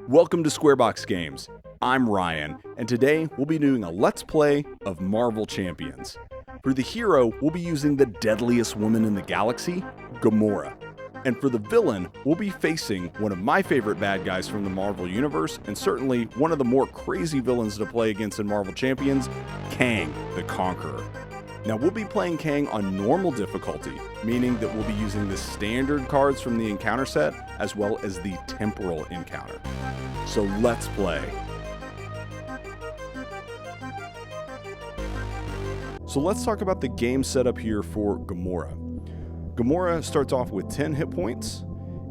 Welcome to Squarebox Games. I'm Ryan, and today we'll be doing a Let's Play of Marvel Champions. For the hero, we'll be using the deadliest woman in the galaxy, Gamora. And for the villain, we'll be facing one of my favorite bad guys from the Marvel Universe, and certainly one of the more crazy villains to play against in Marvel Champions, Kang the Conqueror. Now we'll be playing Kang on normal difficulty, meaning that we'll be using the standard cards from the encounter set, as well as the temporal encounter. So let's play. So let's talk about the game setup here for Gamora. Gamora starts off with 10 hit points,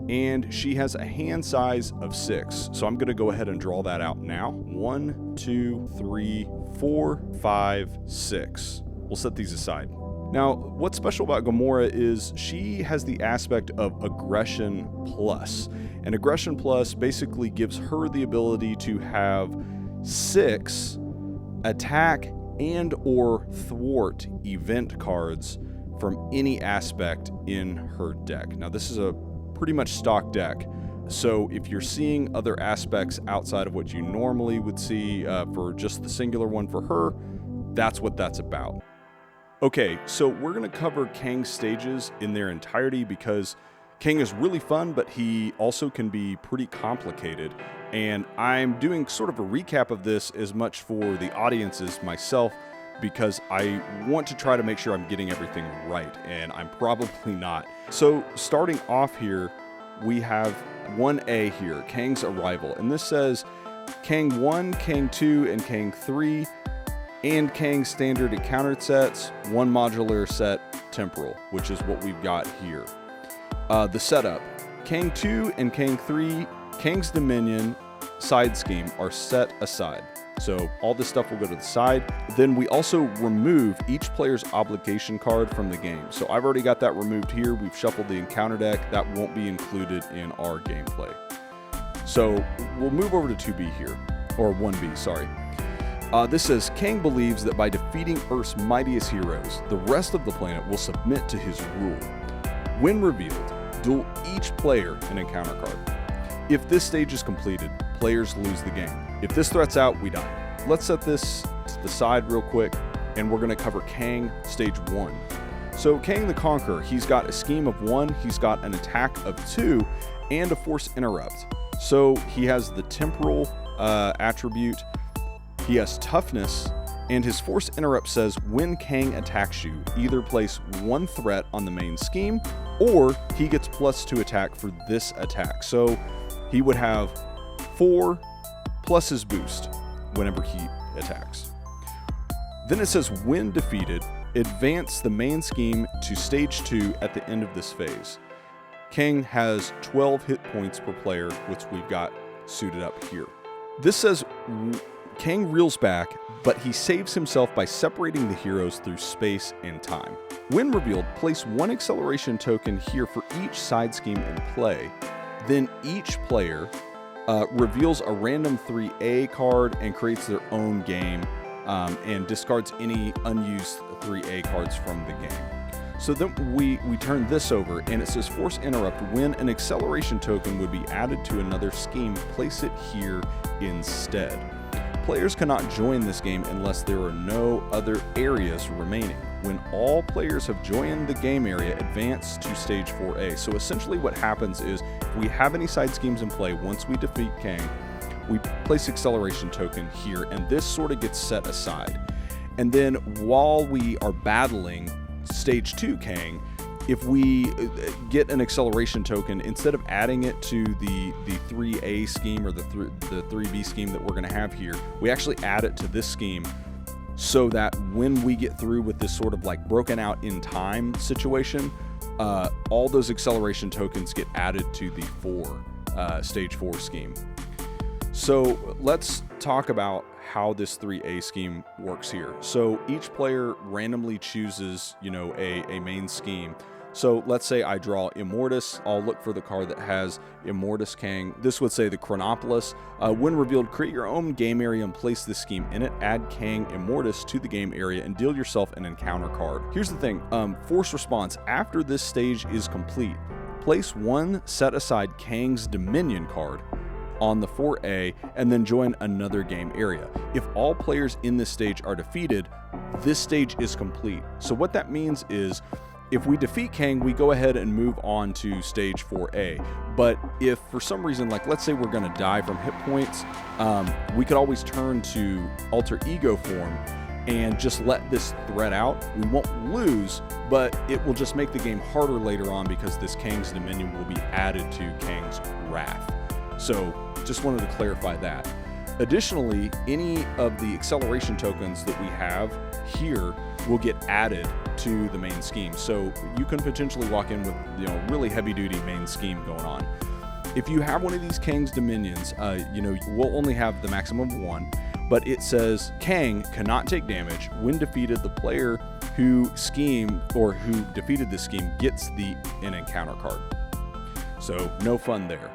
and she has a hand size of 6. So I'm going to go ahead and draw that out now. 1, 2, 3, 4, 5, 6. We'll set these aside. Now, what's special about Gamora is she has the aspect of Aggression Plus. And Aggression Plus basically gives her the ability to have 6 attack and or thwart event cards from any aspect in her deck. Now, this is a pretty much stock deck. So if you're seeing other aspects outside of what you normally would see for just the singular one for her, that's what that's about. Okay, so we're going to cover Kang's stages in their entirety because Kang is really fun, but he also can be pretty complicated. And I'm doing sort of a recap of this as much for the audience as myself because I want to try to make sure I'm getting everything right, and I'm probably not. So starting off here, we have 1A here, Kang's Arrival. And this says Kang 1, Kang 2, and Kang 3. And Kang standard encounter sets, 1 modular set temporal, which is what we've got here. The setup, Kang 2 and Kang 3, Kang's Dominion side scheme are set aside. So all this stuff will go to the side. Then we also remove each player's obligation card from the game. So I've already got that removed here. We've shuffled the encounter deck. That won't be included in our gameplay. So we'll move over to 2B here, or 1B, sorry. This says, Kang believes that by defeating Earth's mightiest heroes, the rest of the planet will submit to his rule. When revealed, duel each player an encounter card. If this stage is completed, players lose the game. If this threat's out, we die. Let's set this to the side real quick, and we're going to cover Kang Stage 1. So Kang the Conqueror, he's got a scheme of 1, he's got an attack of 2, and a force interrupt. So he has the temporal attribute. He has toughness, and his force interrupt says when Kang attacks you, either place 1 threat on the main scheme, or he gets +2 attack for this attack. So he would have 4 plus his boost whenever he attacks. Then it says when defeated, advance the main scheme to stage 2 at the end of this phase. Kang has 12 hit points per player, which we've got suited up here. This says Kang reels back, but he saves himself by separating the heroes through space and time. When revealed, place 1 acceleration token here for each side scheme in play. Then each player reveals a random 3A card and creates their own game and discards any unused 3A cards from the game. So then we turn this over, and it says force interrupt. When an acceleration token would be added to another scheme, place it here instead. Players cannot join this game unless there are no other areas remaining. When all players have joined the game area, advance to stage 4A. So essentially what happens is if we have any side schemes in play, once we defeat Kang, we place acceleration token here, and this sort of gets set aside. And then while we are battling stage 2 Kang, if we get an acceleration token, instead of adding it to the 3A scheme or the 3B scheme that we're going to have here, we actually add it to this scheme so that when we get through with this sort of like broken out in time situation, all those acceleration tokens get added to the stage 4 scheme. So let's talk about how this 3A scheme works here. So each player randomly chooses, a main scheme. So let's say I draw Immortus. I'll look for the card that has Immortus Kang. This would say the Chronopolis. When revealed, create your own game area and place this scheme in it. Add Kang Immortus to the game area and deal yourself an encounter card. Here's the thing, force response. After this stage is complete, place 1 set aside Kang's Dominion card on the 4A and then join another game area. If all players in this stage are defeated, this stage is complete. So what that means is if we defeat Kang, we go ahead and move on to stage 4A. But if for some reason, like let's say we're gonna die from hit points, we could always turn to alter ego form and just let this threat out. We won't lose, but it will just make the game harder later on because this Kang's Dominion will be added to Kang's Wrath. So just wanted to clarify that. Additionally, any of the acceleration tokens that we have here will get added to the main scheme. So you can potentially walk in with, you know, really heavy duty main scheme going on. If you have one of these Kang's Dominions, you know, we'll only have the maximum of 1, but it says Kang cannot take damage. When defeated, the player who schemed or who defeated the scheme gets an encounter card. So no fun there.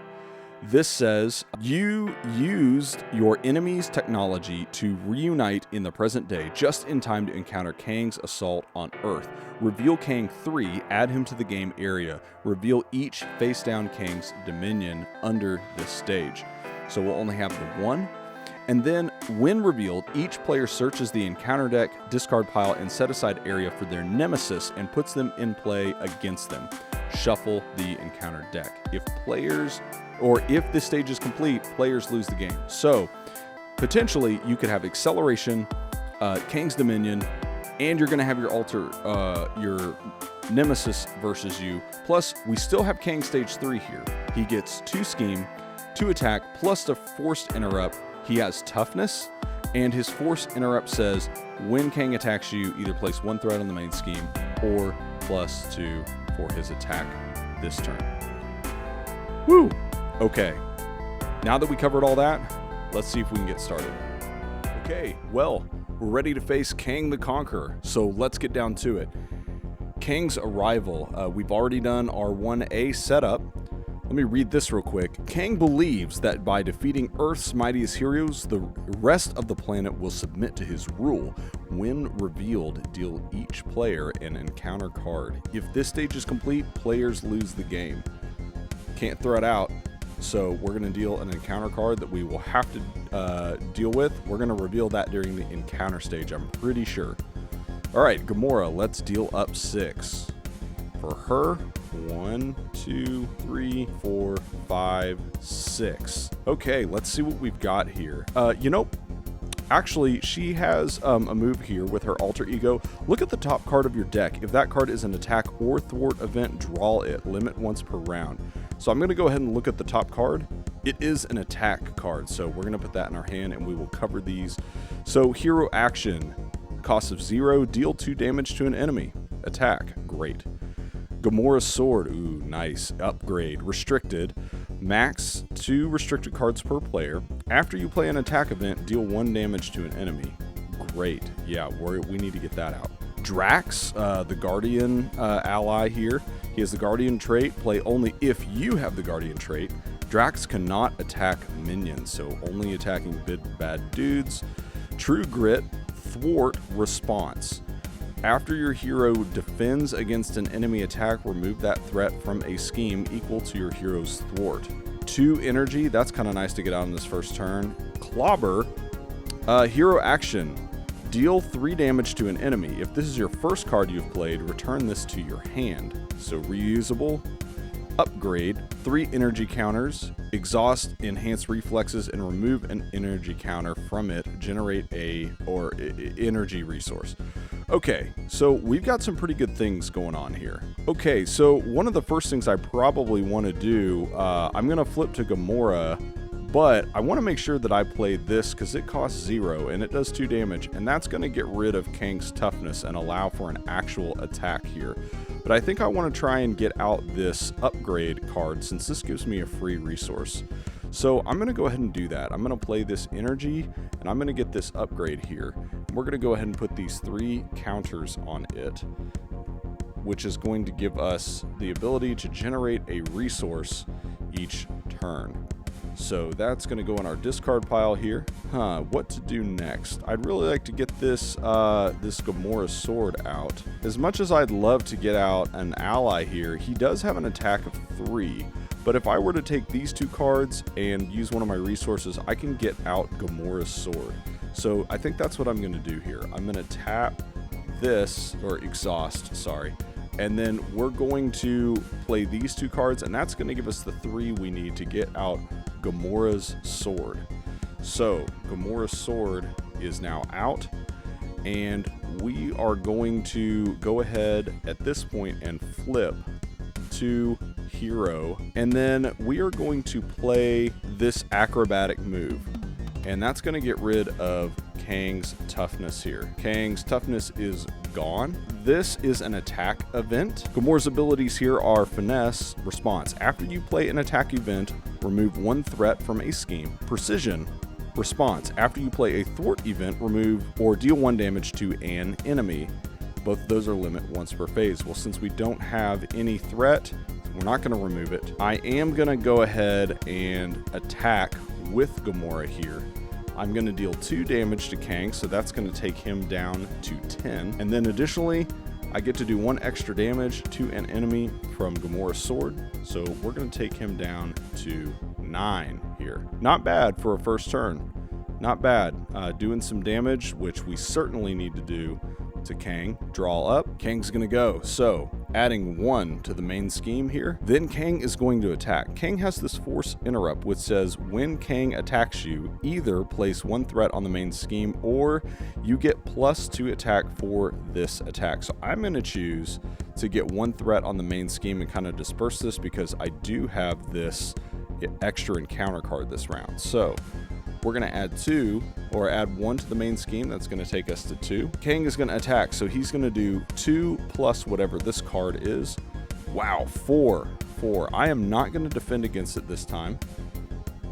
This says you used your enemy's technology to reunite in the present day just in time to encounter Kang's assault on Earth. Reveal Kang 3, add him to the game area. Reveal each face down Kang's Dominion under this stage. So we'll only have the 1. And then when revealed, each player searches the encounter deck, discard pile, and set aside area for their nemesis and puts them in play against them. Shuffle the encounter deck. If this stage is complete, players lose the game. So potentially you could have acceleration, Kang's Dominion, and you're going to have your nemesis versus you. Plus, we still have Kang stage 3 here. He gets 2 scheme, 2 attack, plus the forced interrupt. He has toughness, and his forced interrupt says when Kang attacks you, either place 1 threat on the main scheme or +2 for his attack this turn. Woo! Okay, now that we covered all that, let's see if we can get started. Okay, well, we're ready to face Kang the Conqueror, so let's get down to it. Kang's arrival. We've already done our 1A setup. Let me read this real quick. Kang believes that by defeating Earth's mightiest heroes, the rest of the planet will submit to his rule. When revealed, deal each player an encounter card. If this stage is complete, players lose the game. Can't throw it out, so we're going to deal an encounter card that we will have to deal with. We're going to reveal that during the encounter stage, I'm pretty sure. All right, Gamora, let's deal up 6. For her, 1, 2, 3, 4, 5, 6. Okay, let's see what we've got here. Actually, she has a move here with her alter ego. Look at the top card of your deck. If that card is an attack or thwart event, draw it. Limit once per round. So I'm going to go ahead and look at the top card. It is an attack card, so we're going to put that in our hand and we will cover these. So hero action, cost of 0, deal 2 damage to an enemy. Attack, great. Gamora's sword, ooh, nice. Upgrade, restricted. Max 2 restricted cards per player. After you play an attack event, deal 1 damage to an enemy. Great, yeah, we need to get that out. Drax, the Guardian ally here. He has the Guardian trait. Play only if you have the Guardian trait. Drax cannot attack minions, so only attacking bad dudes. True Grit, thwart response. After your hero defends against an enemy attack, remove that threat from a scheme equal to your hero's thwart. 2 energy, that's kind of nice to get out on this first turn. Clobber, hero action. Deal 3 damage to an enemy. If this is your first card you've played, return this to your hand. So reusable. Upgrade, 3 energy counters. Exhaust, enhance reflexes, and remove an energy counter from it. Generate energy resource. Okay, so we've got some pretty good things going on here. Okay, so one of the first things I probably want to do, I'm going to flip to Gamora, but I want to make sure that I play this because it costs 0 and it does 2 damage, and that's going to get rid of Kang's toughness and allow for an actual attack here. But I think I want to try and get out this upgrade card since this gives me a free resource. So I'm going to go ahead and do that. I'm going to play this energy and I'm going to get this upgrade here. We're going to go ahead and put these 3 counters on it, which is going to give us the ability to generate a resource each turn. So that's going to go in our discard pile here. What to do next? I'd really like to get this Gamora sword out. As much as I'd love to get out an ally here, he does have an attack of 3, But if I were to take these 2 cards and use one of my resources, I can get out Gamora's sword. So I think that's what I'm going to do here. I'm going to tap this, or exhaust, sorry. And then we're going to play these 2 cards, and that's going to give us the 3 we need to get out Gamora's sword. So Gamora's sword is now out, and we are going to go ahead at this point and flip to hero, and then we are going to play this acrobatic move, and that's going to get rid of Kang's toughness here. Kang's toughness is gone. This is an attack event. Gamora's abilities here are finesse, response. After you play an attack event, remove 1 threat from a scheme. Precision, response. After you play a thwart event, remove or deal 1 damage to an enemy. Both of those are limit once per phase. Well, since we don't have any threat, we're not going to remove it. I am going to go ahead and attack with Gamora here. I'm going to deal 2 damage to Kang, so that's going to take him down to 10. And then additionally, I get to do 1 extra damage to an enemy from Gamora's sword, so we're going to take him down to 9 here. Not bad for a first turn. Not bad. Doing some damage, which we certainly need to do to Kang. Draw up. Kang's going to go. So adding 1 to the main scheme here. Then Kang is going to attack. Kang has this force interrupt, which says when Kang attacks you, either place 1 threat on the main scheme or you get +2 attack for this attack. So I'm going to choose to get 1 threat on the main scheme and kind of disperse this because I do have this extra encounter card this round. So we're going to add 2 or add 1 to the main scheme. That's going to take us to 2. Kang is going to attack, so he's going to do 2 plus whatever this card is. Wow, 4. I am not going to defend against it this time,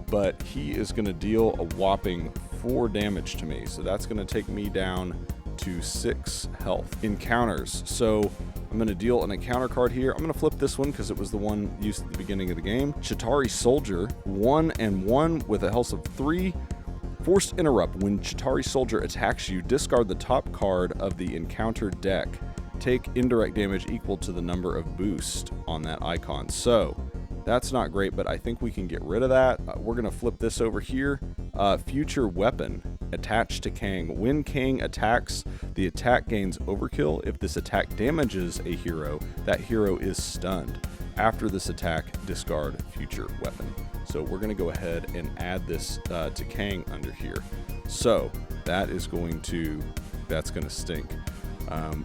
but he is going to deal a whopping 4 damage to me. So that's going to take me down to 6 health. Encounters. So I'm going to deal an encounter card here. I'm going to flip this one because it was the one used at the beginning of the game. Chitauri Soldier, 1 and 1 with a health of 3. Forced Interrupt. When Chitauri Soldier attacks you, discard the top card of the encounter deck. Take indirect damage equal to the number of boost on that icon. So that's not great, but I think we can get rid of that. We're going to flip this over here. Future Weapon. Attached to Kang. When Kang attacks, the attack gains overkill. If this attack damages a hero, that hero is stunned. After this attack, discard Future Weapon. So we're going to go ahead and add this to Kang under here. So that is going to, that's going to stink.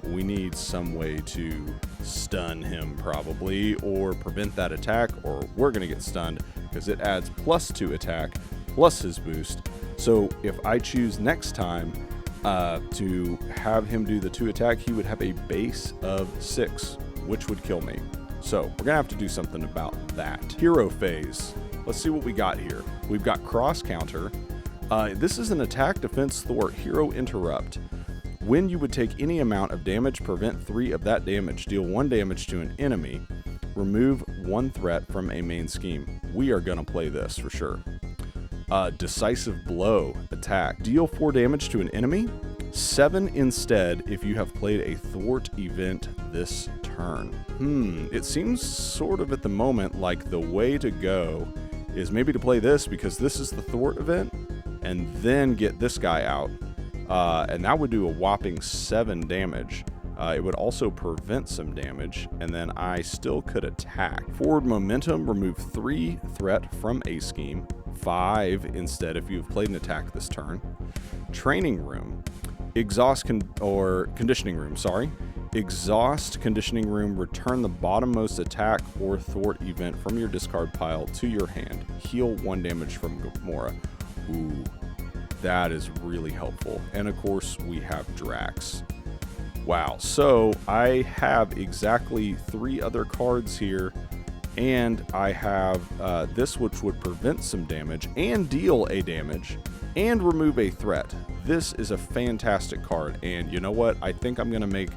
We need some way to stun him probably, or prevent that attack, or we're going to get stunned because it adds +2 attack plus his boost. So if I choose next time to have him do the 2 attack, he would have a base of 6, which would kill me. So we're gonna have to do something about that. Hero phase. Let's see what we got here. We've got cross counter. This is an attack, defense, thwart, hero interrupt. When you would take any amount of damage, prevent 3 of that damage, deal 1 damage to an enemy, remove 1 threat from a main scheme. We are gonna play this for sure. Decisive Blow attack. Deal 4 damage to an enemy, 7 instead if you have played a thwart event this turn. It seems sort of at the moment like the way to go is maybe to play this because this is the thwart event and then get this guy out. And that would do a whopping 7 damage. It would also prevent some damage, and then I still could attack. Forward Momentum, remove 3 threat from a scheme, 5 instead if you've played an attack this turn. Training Room, exhaust conditioning room, sorry. Exhaust conditioning room, return the bottommost attack or thwart event from your discard pile to your hand. Heal 1 damage from Gamora. Ooh, that is really helpful. And of course, we have Drax. Wow, so I have exactly 3 other cards here, and I have this, which would prevent some damage and deal a damage and remove a threat. This is a fantastic card, and you know what? I think I'm going to make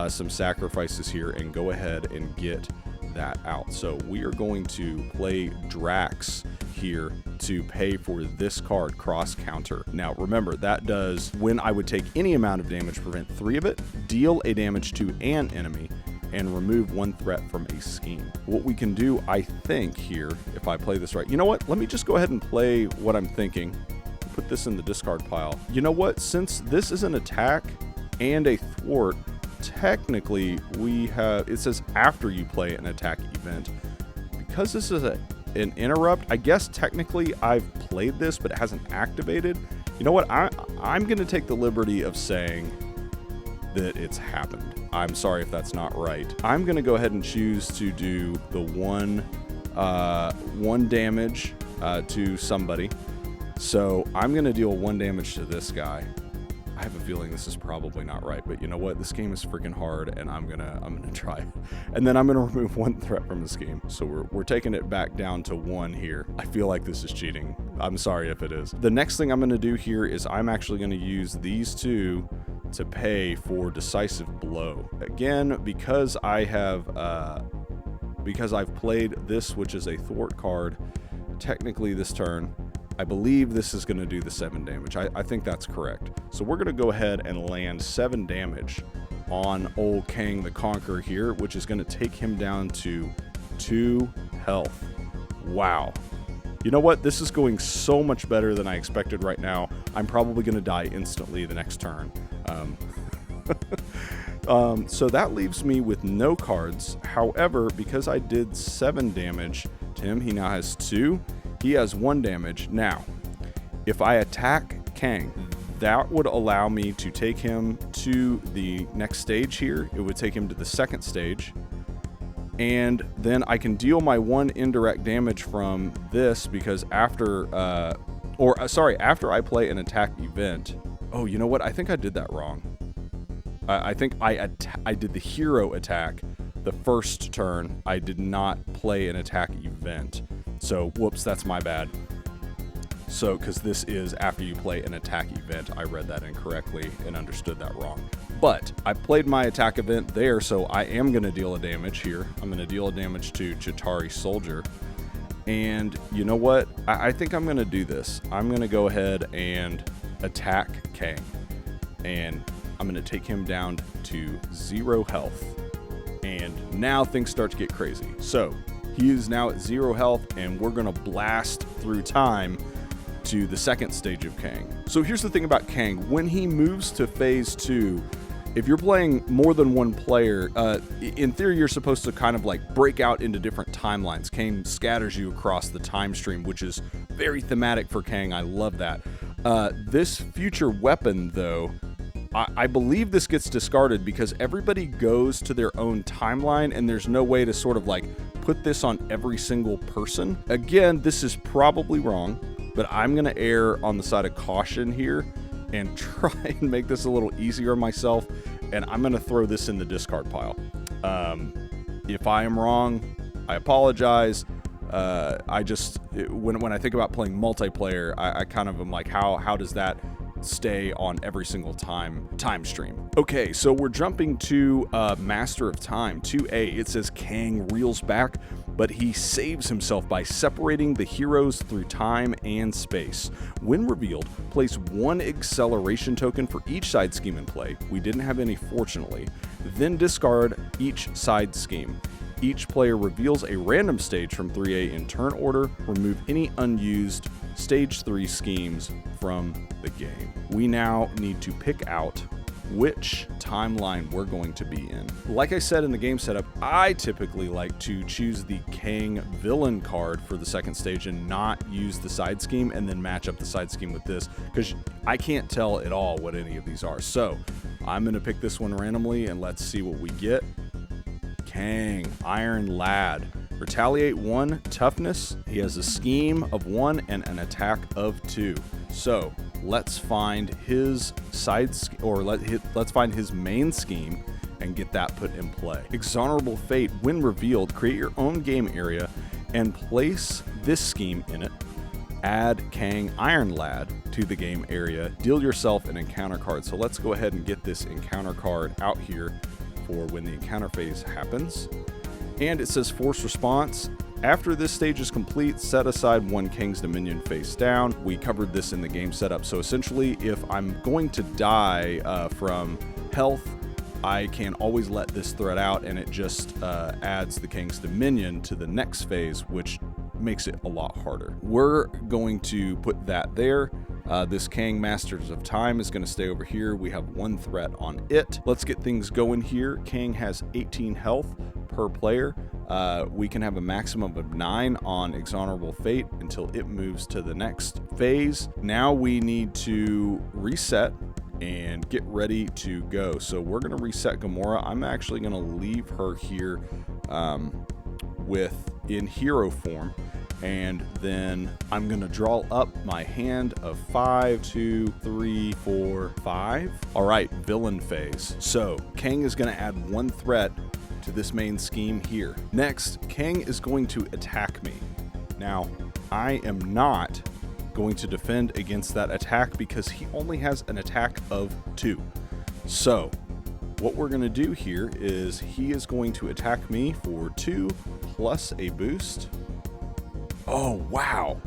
some sacrifices here and go ahead and get that out. So we are going to play Drax here to pay for this card, Cross Counter. Now remember, that does when I would take any amount of damage, prevent 3 of it, deal a damage to an enemy, and remove one threat from a scheme. What we can do, I think, here, if I play this right, you know what? Let me just go ahead and play what I'm thinking. Put this in the discard pile. You know what? Since this is an attack and a thwart, technically it says after you play an attack event. Because this is an interrupt, I guess technically I've played this, but it hasn't activated. You know what? I'm going to take the liberty of saying that it's happened. I'm sorry if that's not right. I'm going to go ahead and choose to do the one damage to somebody. So I'm going to deal 1 damage to this guy. I have a feeling this is probably not right, but you know what? This game is freaking hard, and I'm gonna try it. And then I'm gonna remove 1 threat from this game. So we're taking it back down to 1 here. I feel like this is cheating. I'm sorry if it is. The next thing I'm gonna do here is I'm actually gonna use these 2 to pay for decisive blow. Again, because I've played this, which is a thwart card, technically this turn, I believe this is going to do the 7 damage. I think that's correct. So we're going to go ahead and land 7 damage on old Kang the Conqueror here, which is going to take him down to 2 health. Wow. You know what? This is going so much better than I expected right now. I'm probably going to die instantly the next turn. So that leaves me with no cards. However, because I did 7 damage to him, he now has 2. He has 1 damage. Now, if I attack Kang, that would allow me to take him to the next stage here. It would take him to the 2nd stage. And then I can deal my 1 indirect damage from this because after I play an attack event. Oh, you know what? I think I did that wrong. I think I did the hero attack the first turn. I did not play an attack event. So, whoops, that's my bad. So, because this is after you play an attack event, I read that incorrectly and understood that wrong. But I played my attack event there, so I am going to deal a damage here. I'm going to deal a damage to Chitauri Soldier. And you know what? I think I'm going to do this. I'm going to go ahead and attack Kang. And I'm going to take him down to 0 health. And now things start to get crazy. So, he is now at 0 health, and we're going to blast through time to the 2nd stage of Kang. So here's the thing about Kang. When he moves to phase 2, if you're playing more than 1 player, in theory, you're supposed to kind of like break out into different timelines. Kang scatters you across the time stream, which is very thematic for Kang. I love that. This future weapon, though, I believe this gets discarded because everybody goes to their own timeline, and there's no way to sort of like put this on every single person. Again, this is probably wrong, but I'm going to err on the side of caution here and try and make this a little easier on myself, and I'm going to throw this in the discard pile. If I am wrong, I apologize. When I think about playing multiplayer, I kind of am like, how does that stay on every single time stream? Okay, so we're jumping to Master of Time 2A. It says Kang reels back, but he saves himself by separating the heroes through time and space. When revealed, place 1 acceleration token for each side scheme in play. We didn't have any, fortunately. Then discard each side scheme. Each player reveals a random stage from 3A in turn order. Remove any unused stage 3 schemes from the game. We now need to pick out which timeline we're going to be in. Like I said in the game setup, I typically like to choose the Kang villain card for the 2nd stage and not use the side scheme and then match up the side scheme with this, because I can't tell at all what any of these are. So I'm going to pick this one randomly and let's see what we get. Kang, Iron Lad. Retaliate 1, toughness. He has a scheme of 1 and an attack of 2. So let's find his let's find his main scheme and get that put in play. Exonerable Fate. When revealed, create your own game area and place this scheme in it. Add Kang Iron Lad to the game area. Deal yourself an encounter card. So let's go ahead and get this encounter card out here for when the encounter phase happens. And it says force response. After this stage is complete, set aside 1 Kang's Dominion face down. We covered this in the game setup. So essentially, if I'm going to die from health I can always let this threat out, and it just adds the Kang's Dominion to the next phase, which makes it a lot harder. We're going to put that there. This Kang Masters of Time is going to stay over here. We have one threat on it. Let's get things going here. Kang has 18 health per player. We can have a maximum of 9 on Exonerable Fate until it moves to the next phase. Now we need to reset and get ready to go. So we're going to reset Gamora. I'm actually going to leave her here in hero form. And then I'm going to draw up my hand of 5, 2, 3, 4, 5. All right, villain phase. So Kang is going to add one threat to this main scheme here. Next, Kang is going to attack me. Now, I am not going to defend against that attack because he only has an attack of 2. So what we're going to do here is he is going to attack me for 2 plus a boost. Oh, wow.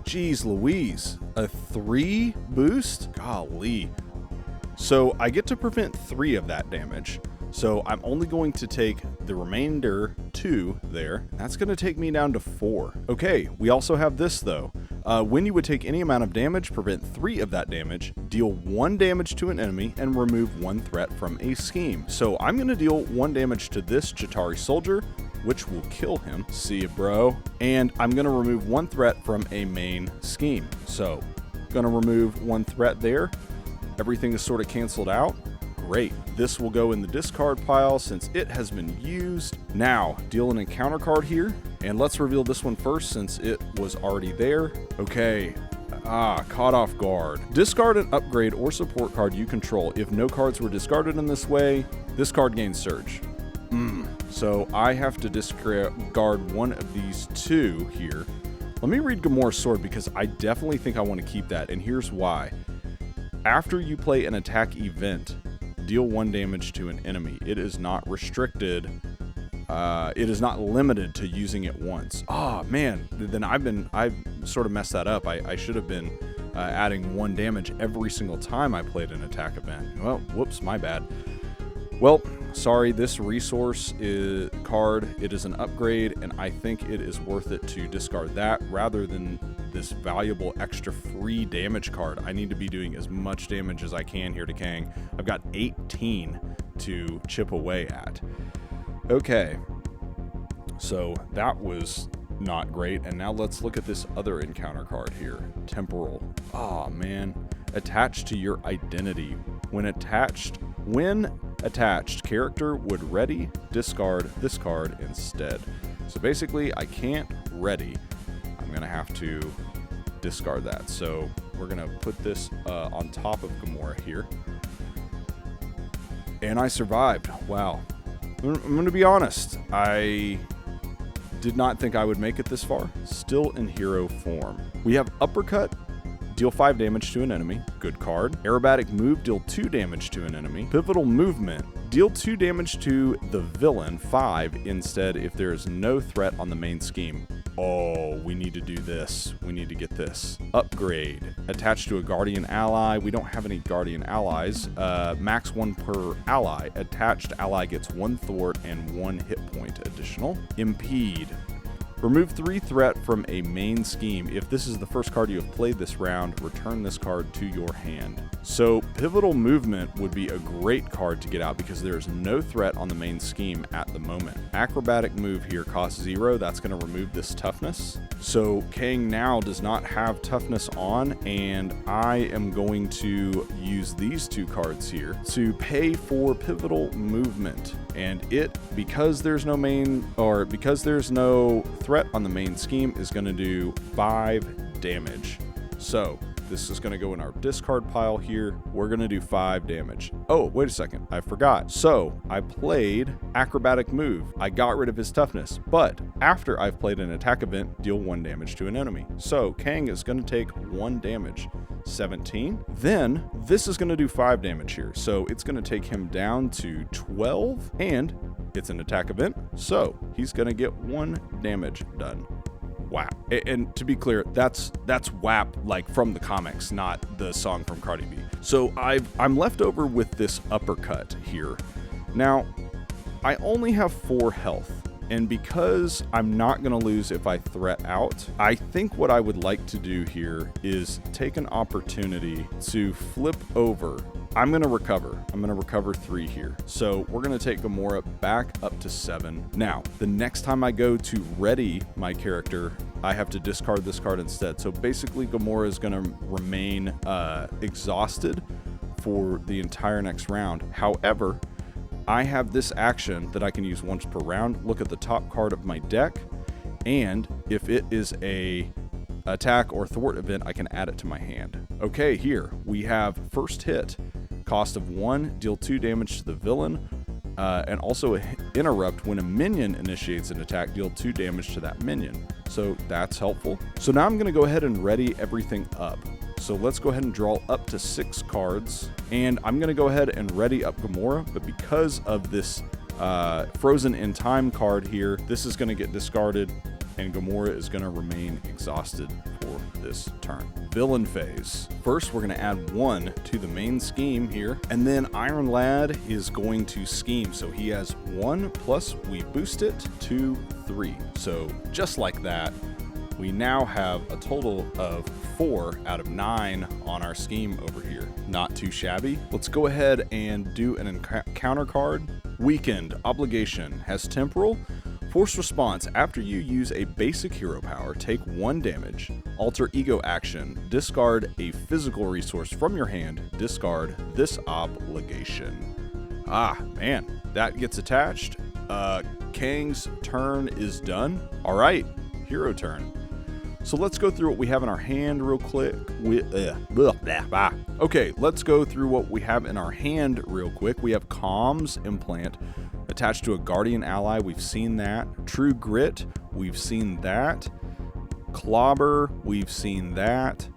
Jeez Louise. A 3 boost? Golly. So I get to prevent 3 of that damage. So I'm only going to take the remainder 2 there. That's going to take me down to 4. Okay, we also have this though. When you would take any amount of damage, prevent 3 of that damage, deal 1 damage to an enemy, and remove 1 threat from a scheme. So I'm going to deal 1 damage to this Chitauri soldier, which will kill him. See ya, bro. And I'm going to remove 1 threat from a main scheme. So going to remove 1 threat there. Everything is sort of canceled out. Great. This will go in the discard pile since it has been used. Now, deal an encounter card here. And let's reveal this one first since it was already there. Okay. Caught off guard. Discard an upgrade or support card you control. If no cards were discarded in this way, this card gains Surge. So I have to discard one of these 2 here. Let me read Gamora's Sword because I definitely think I want to keep that, and here's why. After you play an attack event, deal 1 damage to an enemy. It is not restricted. It is not limited to using it once. Oh man, then I've sort of messed that up. I should have been adding 1 damage every single time I played an attack event. Well, whoops, my bad. Well, sorry, this resource card, it is an upgrade, and I think it is worth it to discard that rather than this valuable extra free damage card. I need to be doing as much damage as I can here to Kang. I've got 18 to chip away at. Okay, so that was not great, and now let's look at this other encounter card here. Temporal. Oh man, attached to your identity. When attached, character would ready, discard this card instead. So basically, I can't ready. I'm going to have to discard that. So we're going to put this on top of Gamora here. And I survived. Wow. I'm going to be honest. I did not think I would make it this far. Still in hero form. We have Uppercut. Deal 5 damage to an enemy. Good card. Aerobatic Move. Deal 2 damage to an enemy. Pivotal Movement. Deal 2 damage to the villain. 5 instead if there is no threat on the main scheme. Oh, we need to do this. We need to get this. Upgrade. Attached to a Guardian ally. We don't have any Guardian allies. Max 1 per ally. Attached ally gets 1 thwart and 1 hit point additional. Impede. Remove 3 threat from a main scheme. If this is the first card you have played this round, return this card to your hand. So Pivotal Movement would be a great card to get out because there is no threat on the main scheme at the moment. Acrobatic Move here costs 0. That's going to remove this toughness. So Kang now does not have toughness on, and I am going to use these 2 cards here to pay for Pivotal Movement. And it, because there's no threat on the main scheme, is going to do 5 damage. So this is going to go in our discard pile here. We're going to do 5 damage. Oh, wait a second. I forgot. So I played Acrobatic Move. I got rid of his toughness. But after I've played an attack event, deal 1 damage to an enemy. So Kang is going to take 1 damage. 17. Then this is going to do 5 damage here. So it's going to take him down to 12. And it's an attack event. So he's going to get 1 damage done. WAP. And to be clear, that's WAP like from the comics, not the song from Cardi B. So I'm left over with this uppercut here. Now, I only have 4 health, and because I'm not going to lose if I threat out, I think what I would like to do here is take an opportunity to flip over. I'm going to recover. I'm going to recover 3 here. So we're going to take Gamora back up to 7. Now, the next time I go to ready my character, I have to discard this card instead. So basically, Gamora is going to remain exhausted for the entire next round. However, I have this action that I can use once per round. Look at the top card of my deck, and if it is a attack or thwart event, I can add it to my hand. Okay, here we have first hit. Cost of 1, deal 2 damage to the villain, and also interrupt when a minion initiates an attack, deal 2 damage to that minion. So that's helpful. So now I'm going to go ahead and ready everything up. So let's go ahead and draw up to 6 cards, and I'm going to go ahead and ready up Gamora, but because of this Frozen in Time card here, this is going to get discarded, and Gamora is going to remain exhausted for this turn. Villain phase. First, we're going to add 1 to the main scheme here, and then Iron Lad is going to scheme. So he has 1 plus we boost it to 3. So just like that, we now have a total of 4 out of 9 on our scheme over here. Not too shabby. Let's go ahead and do an encounter card. Weakened. Obligation. Has temporal. Force response. After you use a basic hero power, take 1 damage. Alter ego action. Discard a physical resource from your hand. Discard this obligation. Ah, man. That gets attached. Kang's turn is done. All right. Hero turn. So let's go through what we have in our hand real quick. Okay, let's go through what we have in our hand real quick. We have Comms Implant attached to a Guardian ally. We've seen that. True Grit. We've seen that. Clobber. We've seen that.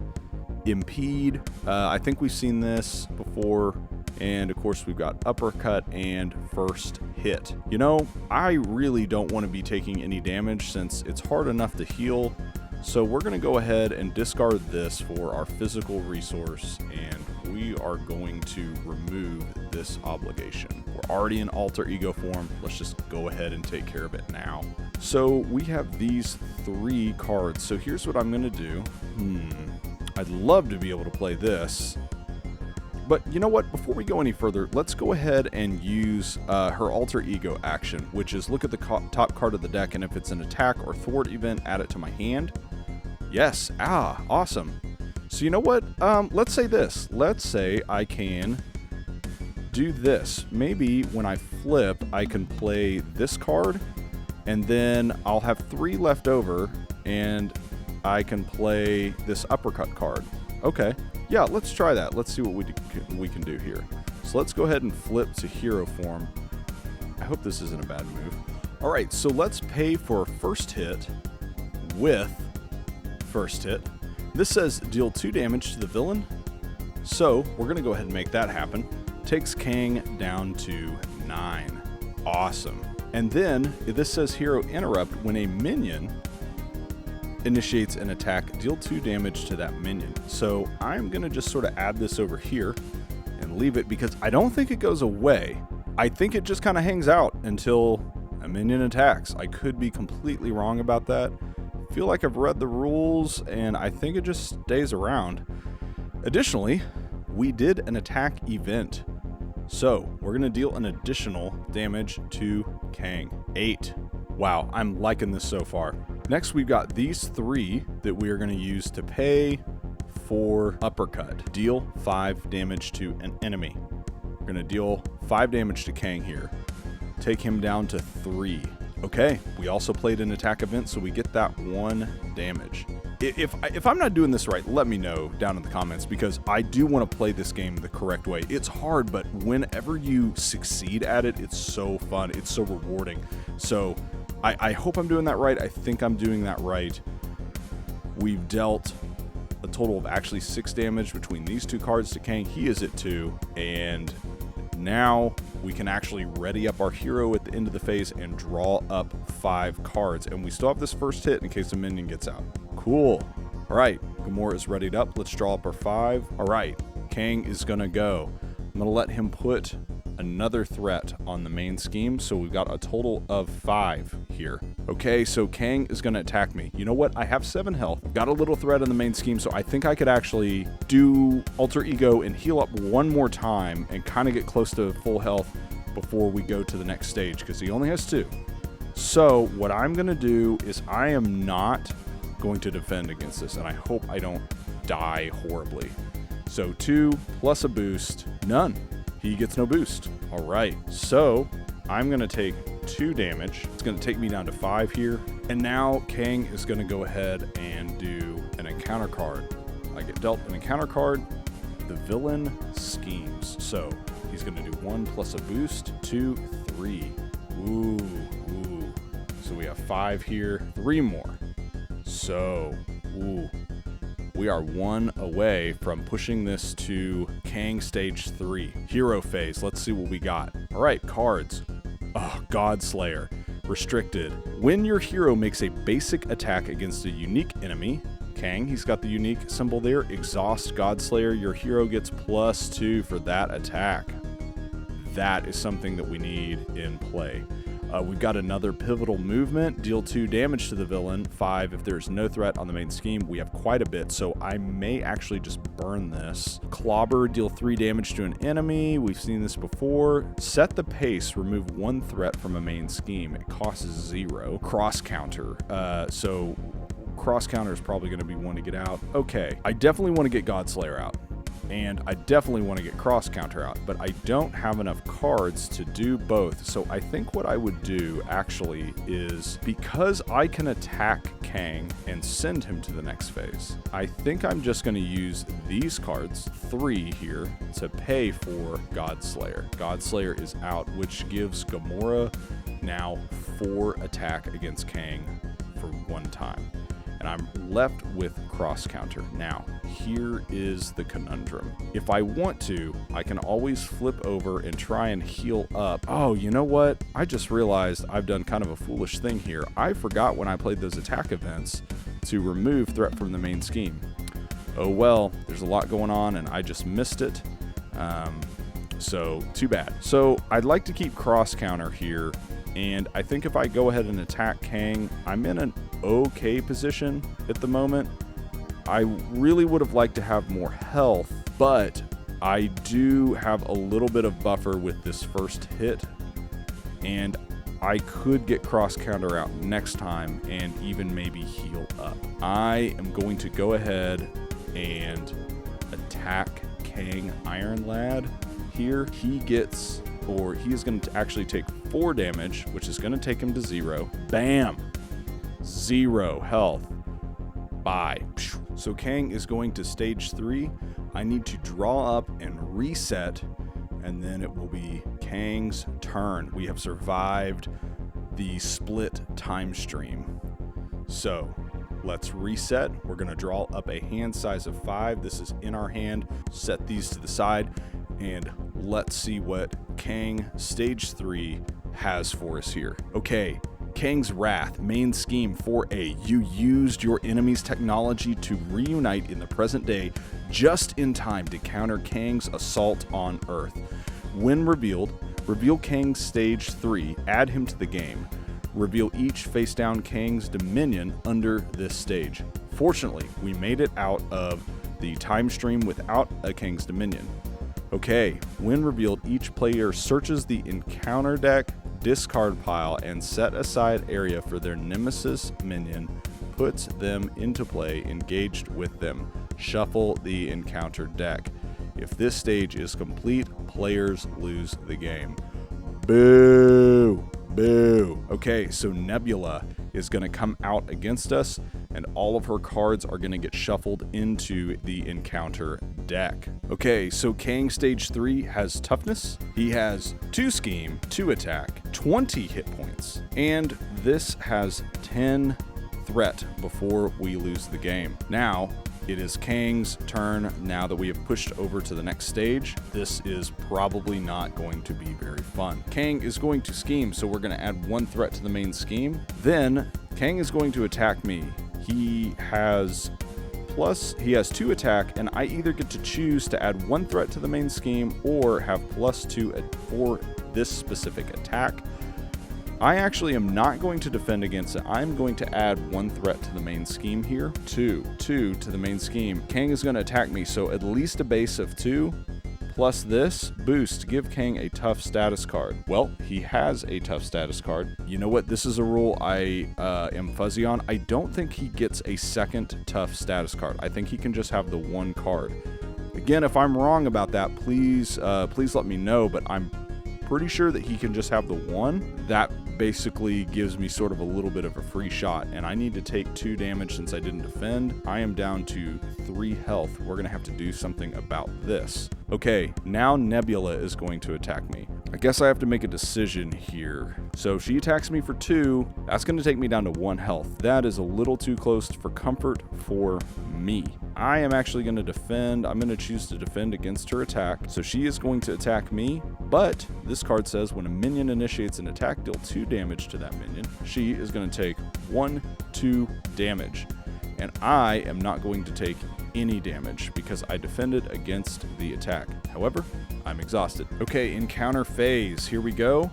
Impede. I think we've seen this before. And of course, we've got Uppercut and First Hit. You know, I really don't want to be taking any damage since it's hard enough to heal. So we're going to go ahead and discard this for our physical resource, and we are going to remove this obligation. We're already in alter ego form. Let's just go ahead and take care of it now. So we have these 3 cards. So here's what I'm going to do. I'd love to be able to play this. But you know what? Before we go any further, let's go ahead and use her alter ego action, which is look at the top card of the deck, and if it's an attack or thwart event, add it to my hand. Yes. Awesome. So you know what? Let's say this. Let's say I can do this. Maybe when I flip, I can play this card, and then I'll have 3 left over, and I can play this uppercut card. Okay. Yeah, let's try that. Let's see what we can do here. So let's go ahead and flip to hero form. I hope this isn't a bad move. All right, so let's pay for first hit with first hit. This says deal 2 damage to the villain. So we're going to go ahead and make that happen. Takes Kang down to 9. Awesome. And then this says hero interrupt. When a minion initiates an attack, deal 2 damage to that minion. So I'm going to just sort of add this over here and leave it because I don't think it goes away. I think it just kind of hangs out until a minion attacks. I could be completely wrong about that. I feel like I've read the rules and I think it just stays around. Additionally, we did an attack event. So we're going to deal an additional damage to Kang. 8. Wow, I'm liking this so far. Next, we've got these 3 that we are going to use to pay for uppercut. Deal 5 damage to an enemy. We're going to deal 5 damage to Kang here. Take him down to 3. Okay, we also played an attack event, so we get that 1 damage. If I'm not doing this right, let me know down in the comments because I do want to play this game the correct way. It's hard, but whenever you succeed at it, it's so fun. It's so rewarding. So I hope I'm doing that right. I think I'm doing that right. We've dealt a total of actually 6 damage between these 2 cards to Kang. He is at 2, and now we can actually ready up our hero at the end of the phase and draw up 5 cards. And we still have this first hit in case a minion gets out. Cool. All right, Gamora is readied up. Let's draw up our 5. All right, Kang is gonna go. I'm gonna let him put another threat on the main scheme, so we've got a total of 5 here. Okay, so Kang is gonna attack me. You know what? I have 7 health. Got a little threat in the main scheme, so I think I could actually do Alter Ego and heal up one more time and kind of get close to full health before we go to the next stage, because he only has 2. So what I'm gonna do is I am not going to defend against this, and I hope I don't die horribly. So 2 plus a boost, none. He gets no boost. All right, so I'm gonna take 2 damage. It's gonna take me down to 5 here. And now Kang is gonna go ahead and do an encounter card. I get dealt an encounter card. The villain schemes. So he's gonna do 1 plus a boost, 2, 3. Ooh. So we have 5 here, 3 more. So, we are 1 away from pushing this to Kang Stage 3. Hero phase, let's see what we got. All right, cards. Oh, Godslayer. Restricted. When your hero makes a basic attack against a unique enemy, Kang, he's got the unique symbol there, exhaust Godslayer, your hero gets +2 for that attack. That is something that we need in play. We've got another pivotal movement, deal 2 damage to the villain, 5 if there's no threat on the main scheme. We have quite a bit, so I may actually just burn this. Clobber, deal 3 damage to an enemy. We've seen this before. Set the pace, remove 1 threat from a main scheme. It costs 0. Cross counter. So cross counter is probably going to be one to get out. Okay, I definitely want to get Godslayer out. And I definitely want to get cross counter out, but I don't have enough cards to do both. So I think what I would do actually is, because I can attack Kang and send him to the next phase, I think I'm just going to use these cards, 3 here, to pay for Godslayer. Godslayer is out, which gives Gamora now 4 attack against Kang for 1 time. And I'm left with cross counter. Now, here is the conundrum. If I want to, I can always flip over and try and heal up. Oh, you know what? I just realized I've done kind of a foolish thing here. I forgot when I played those attack events to remove threat from the main scheme. Oh well, there's a lot going on and I just missed it. So too bad. So I'd like to keep cross counter here. And I think if I go ahead and attack Kang, I'm in an okay position at the moment. I really would have liked to have more health, but I do have a little bit of buffer with this first hit, and I could get cross counter out next time and even maybe heal up. I am going to go ahead and attack Kang Iron Lad here. He is going to actually take 4 damage, which is going to take him to 0. Bam! 0 health. Bye. So Kang is going to stage 3. I need to draw up and reset, and then it will be Kang's turn. We have survived the split time stream. So let's reset. We're going to draw up a hand size of 5. This is in our hand. Set these to the side, and let's see what Kang Stage 3 has for us here. Okay, Kang's Wrath, main scheme 4A. You used your enemy's technology to reunite in the present day just in time to counter Kang's assault on Earth. When revealed, reveal Kang Stage 3, add him to the game. Reveal each face-down Kang's dominion under this stage. Fortunately, we made it out of the time stream without a Kang's dominion. Okay, when revealed, each player searches the encounter deck, discard pile, and set aside area for their nemesis minion, puts them into play, engaged with them. Shuffle the encounter deck. If this stage is complete, players lose the game. Boo! Boo! Okay, so Nebula is going to come out against us, and all of her cards are going to get shuffled into the encounter deck. Okay, so Kang Stage 3 has toughness. He has 2 scheme, 2 attack, 20 hit points, and this has 10 threat before we lose the game. Now, it is Kang's turn now that we have pushed over to the next stage. This is probably not going to be very fun. Kang is going to scheme, so we're going to add 1 threat to the main scheme. Then, Kang is going to attack me. He has plus, he has 2 attack, and I either get to choose to add 1 threat to the main scheme or have +2 for this specific attack. I actually am not going to defend against it. I'm going to add 1 threat to the main scheme here. 2 to the main scheme. Kang is going to attack me, so at least a base of 2. Plus this boost, give Kang a tough status card. Well, he has a tough status card. You know what? This is a rule I am fuzzy on. I don't think he gets a second tough status card. I think he can just have the 1 card. Again, if I'm wrong about that, please let me know, but I'm pretty sure that he can just have the 1. That basically gives me sort of a little bit of a free shot, and I need to take 2 damage since I didn't defend. I am down to 3 health. We're gonna have to do something about this. Okay, now Nebula is going to attack me. I guess I have to make a decision here. So if she attacks me for 2, that's gonna take me down to 1 health. That is a little too close for comfort for me. I am actually gonna defend. I'm gonna choose to defend against her attack. So she is going to attack me, but this card says when a minion initiates an attack, deal 2 damage to that minion. She is gonna take 1, 2 damage. And I am not going to take any damage because I defended against the attack. However, I'm exhausted. Okay, encounter phase. Here we go.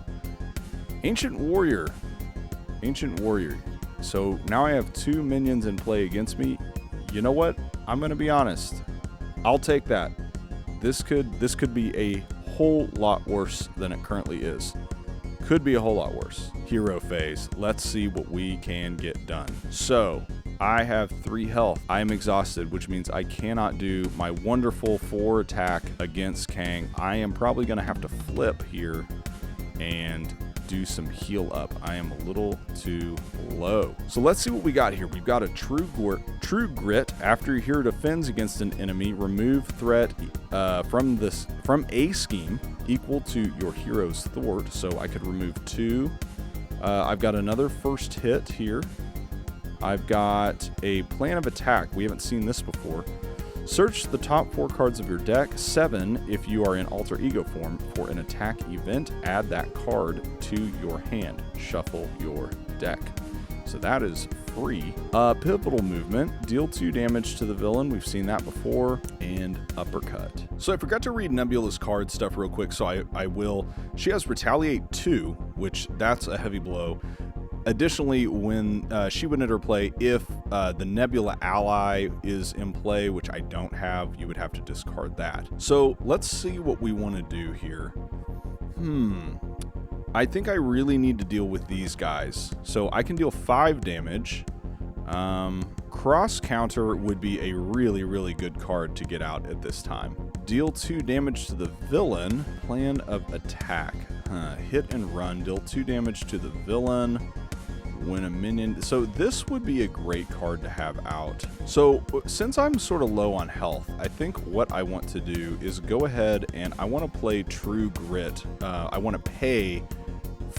Ancient Warrior. Ancient Warrior. So now I have 2 minions in play against me. You know what? I'm going to be honest. I'll take that. This could be a whole lot worse than it currently is. Could be a whole lot worse. Hero phase. Let's see what we can get done. So I have 3 health. I am exhausted, which means I cannot do my wonderful 4 attack against Kang. I am probably going to have to flip here and do some heal up. I am a little too low. So let's see what we got here. We've got a True Grit. After your hero defends against an enemy, remove threat from a scheme equal to your hero's thwart. So I could remove 2. I've got another first hit here. I've got a plan of attack. We haven't seen this before. Search the top 4 cards of your deck. 7 if you are in alter ego form. For an attack event, add that card to your hand. Shuffle your deck. So that is free. Pivotal movement. Deal 2 damage to the villain. We've seen that before. And uppercut. So I forgot to read Nebula's card stuff real quick, so I will. She has Retaliate 2, which that's a heavy blow. Additionally, when she would enter play, if the Nebula ally is in play, which I don't have, you would have to discard that. So let's see what we want to do here. I think I really need to deal with these guys. So I can deal 5 damage. Cross counter would be a really, really good card to get out at this time. Deal 2 damage to the villain. Plan of attack. Hit and run. Deal 2 damage to the villain. When a minion. So this would be a great card to have out. So since I'm sort of low on health, I think what I want to do is go ahead and I want to play True Grit. I want to pay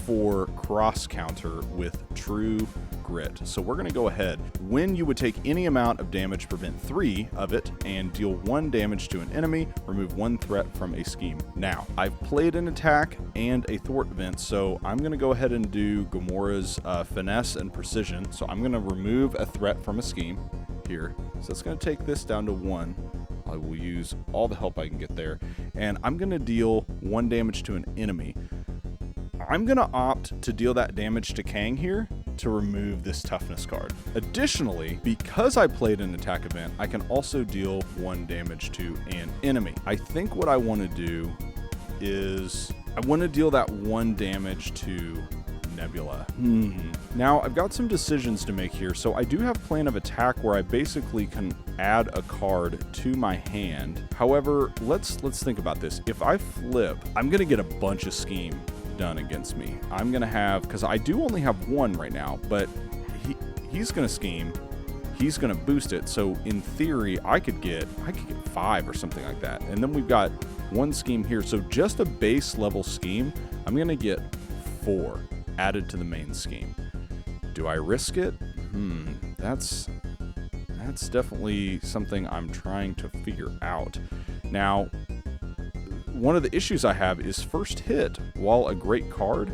for cross counter with True Grit. So we're going to go ahead. When you would take any amount of damage, prevent 3 of it and deal 1 damage to an enemy, remove 1 threat from a scheme. Now, I've played an attack and a thwart event, so I'm going to go ahead and do Gamora's finesse and precision. So I'm going to remove a threat from a scheme here. So it's going to take this down to 1. I will use all the help I can get there. And I'm going to deal 1 damage to an enemy. I'm going to opt to deal that damage to Kang here to remove this toughness card. Additionally, because I played an attack event, I can also deal 1 damage to an enemy. I think what I want to do is I want to deal that 1 damage to Nebula. Now, I've got some decisions to make here. So I do have plan of attack where I basically can add a card to my hand. However, let's think about this. If I flip, I'm going to get a bunch of scheme done against me. I'm gonna have, because I do only have 1 right now, but he's gonna scheme, he's gonna boost it, so in theory I could get 5 or something like that. And then we've got 1 scheme here, so just a base level scheme, I'm gonna get 4 added to the main scheme. Do I risk it? That's definitely something I'm trying to figure out. Now, one of the issues I have is first hit, while a great card,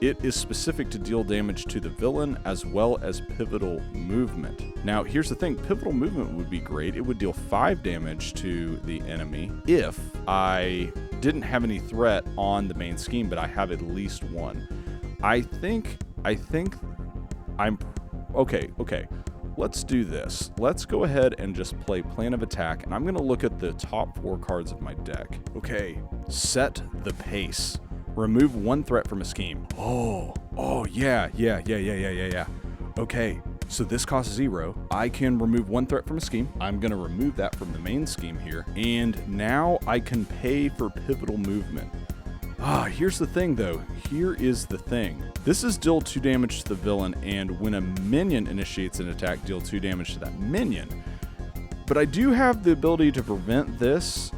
It is specific to deal damage to the villain as well as pivotal movement. Now, here's the thing. Pivotal movement would be great. It would deal 5 damage to the enemy if I didn't have any threat on the main scheme, but I have at least one. I think I'm okay. Let's do this. Let's go ahead and just play Plan of Attack, and I'm going to look at the top 4 cards of my deck. Okay, set the pace. Remove 1 threat from a scheme. Oh, yeah. Okay, so this costs 0. I can remove 1 threat from a scheme. I'm going to remove that from the main scheme here, and now I can pay for pivotal movement. Here's the thing though. Here is the thing. This is deal 2 damage to the villain, and when a minion initiates an attack, deal 2 damage to that minion. But I do have the ability to prevent this.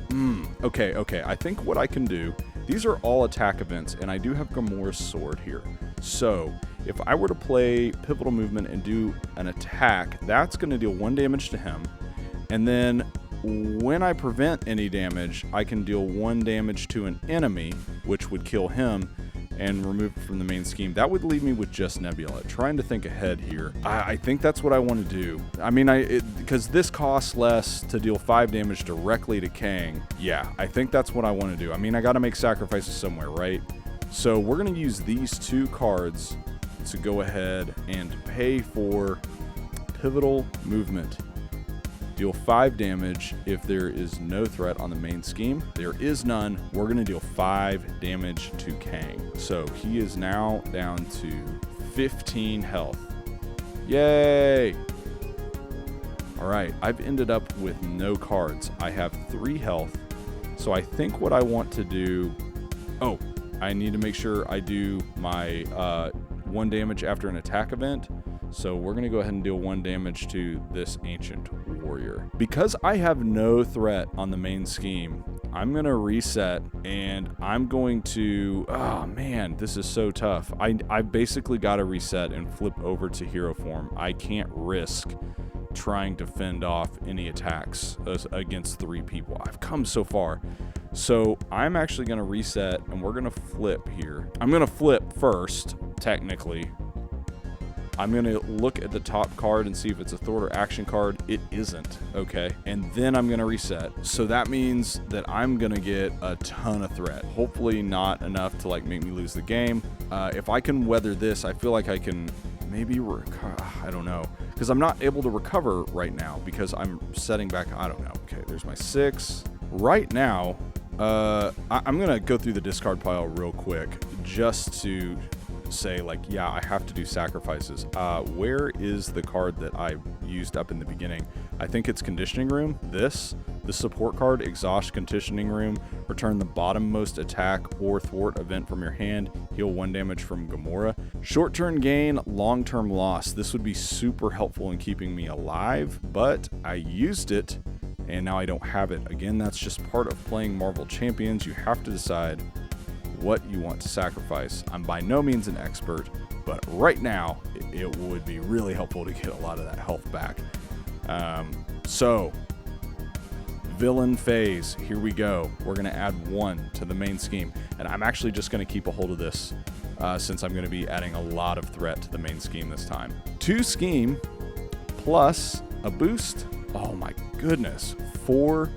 Okay. I think what I can do, these are all attack events, and I do have Gamora's sword here. So if I were to play pivotal movement and do an attack, that's going to deal 1 damage to him. And then when I prevent any damage, I can deal 1 damage to an enemy, which would kill him and remove it from the main scheme. That would leave me with just Nebula. Trying to think ahead here. I think that's what I want to do. I mean, because this costs less to deal 5 damage directly to Kang. Yeah, I think that's what I want to do. I mean, I got to make sacrifices somewhere, right? So we're going to use these 2 cards to go ahead and pay for pivotal movement. Deal 5 damage if there is no threat on the main scheme. There is none. We're going to deal 5 damage to Kang. So he is now down to 15 health. Yay! All right, I've ended up with no cards. I have 3 health. So I think what I want to do... Oh, I need to make sure I do my 1 damage after an attack event. So we're going to go ahead and deal 1 damage to this Ancient Warrior. Because I have no threat on the main scheme, I'm going to reset, and I'm going to... Oh, man, this is so tough. I basically got to reset and flip over to hero form. I can't risk trying to fend off any attacks against 3 people. I've come so far. So I'm actually going to reset, and we're going to flip here. I'm going to flip first, technically. I'm going to look at the top card and see if it's a thwart or action card. It isn't, okay? And then I'm going to reset. So that means that I'm going to get a ton of threat. Hopefully not enough to like make me lose the game. If I can weather this, I feel like I can maybe I don't know. Because I'm not able to recover right now because I'm setting back. I don't know. Okay, there's my 6. Right now, I'm going to go through the discard pile real quick just to say, like, yeah, I have to do sacrifices. Where is the card that I used up in the beginning? I think it's Conditioning Room. The support card, Exhaust Conditioning Room. Return the bottommost attack or thwart event from your hand. Heal 1 damage from Gamora. Short-term gain, long-term loss. This would be super helpful in keeping me alive, but I used it and now I don't have it. Again, that's just part of playing Marvel Champions. You have to decide what you want to sacrifice. I'm by no means an expert, but right now it would be really helpful to get a lot of that health back. So villain phase, here we go. We're going to add 1 to the main scheme, and I'm actually just going to keep a hold of this since I'm going to be adding a lot of threat to the main scheme this time. 2 scheme plus a boost. Oh my goodness, 4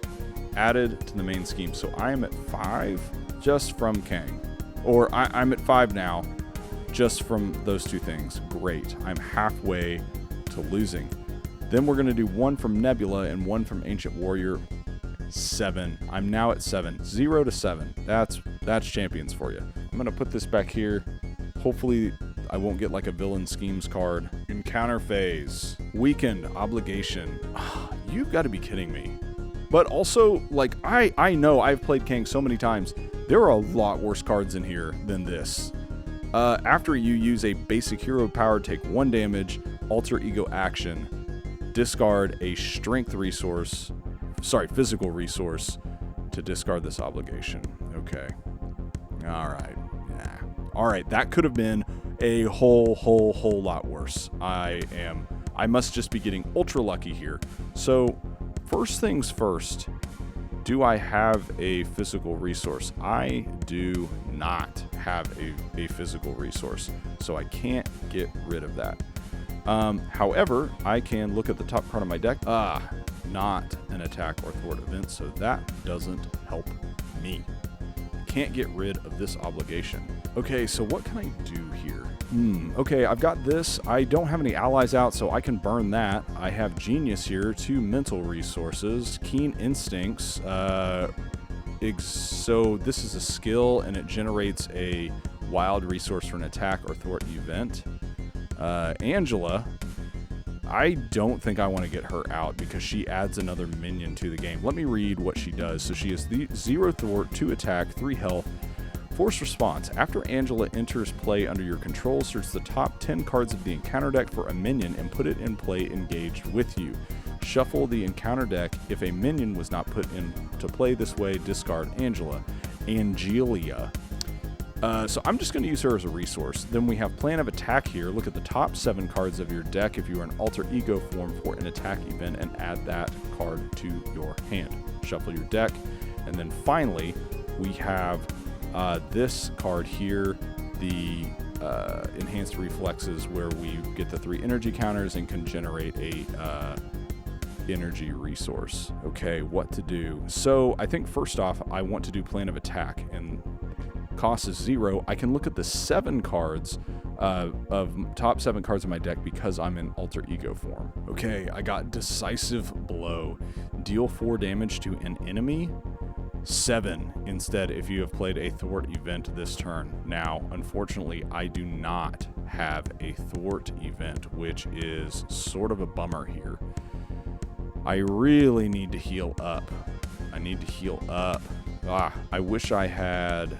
added to the main scheme. So I am at 5 just from Kang, or I'm at 5 now just from those 2 things. Great, I'm halfway to losing. Then we're going to do 1 from Nebula and 1 from Ancient Warrior. 7. I'm now at 7. 0 to 7. That's champions for you. I'm going to put this back here. Hopefully I won't get like a villain schemes card. Encounter phase. Weakened. Obligation. You've got to be kidding me. But also, like, I know I've played Kang so many times. There are a lot worse cards in here than this. After you use a basic hero power, take 1 damage, alter ego action, discard a strength resource, physical resource to discard this obligation. Okay. All right. Yeah. All right. That could have been a whole lot worse. I must just be getting ultra lucky here. So first things first, do I have a physical resource? I do not have a physical resource, so I can't get rid of that. However, I can look at the top card of my deck. Not an attack or thwart event, so that doesn't help me. Can't get rid of this obligation. Okay, so what can I do here? Okay, I've got this. I don't have any allies out, so I can burn that. I have Genius here, 2 mental resources, Keen Instincts. So this is a skill, and it generates a wild resource for an attack or thwart event. Angela, I don't think I want to get her out because she adds another minion to the game. Let me read what she does. So she has 0 thwart, 2 attack, 3 health. Force response. After Angela enters play under your control, search the top 10 cards of the encounter deck for a minion and put it in play engaged with you. Shuffle the encounter deck. If a minion was not put into play this way, discard Angela. Angelia. So I'm just going to use her as a resource. Then we have Plan of Attack here. Look at the top 7 cards of your deck if you are in alter ego form for an attack event and add that card to your hand. Shuffle your deck. And then finally, we have this card here, the Enhanced Reflexes, where we get the 3 energy counters and can generate a energy resource. Okay, what to do? So I think first off, I want to do Plan of Attack, and cost is 0. I can look at the 7 cards of top 7 cards of my deck because I'm in alter ego form. Okay, I got Decisive Blow. Deal 4 damage to an enemy. 7 instead if you have played a thwart event this turn. Now, unfortunately, I do not have a thwart event, which is sort of a bummer here. I really need to heal up. I wish I had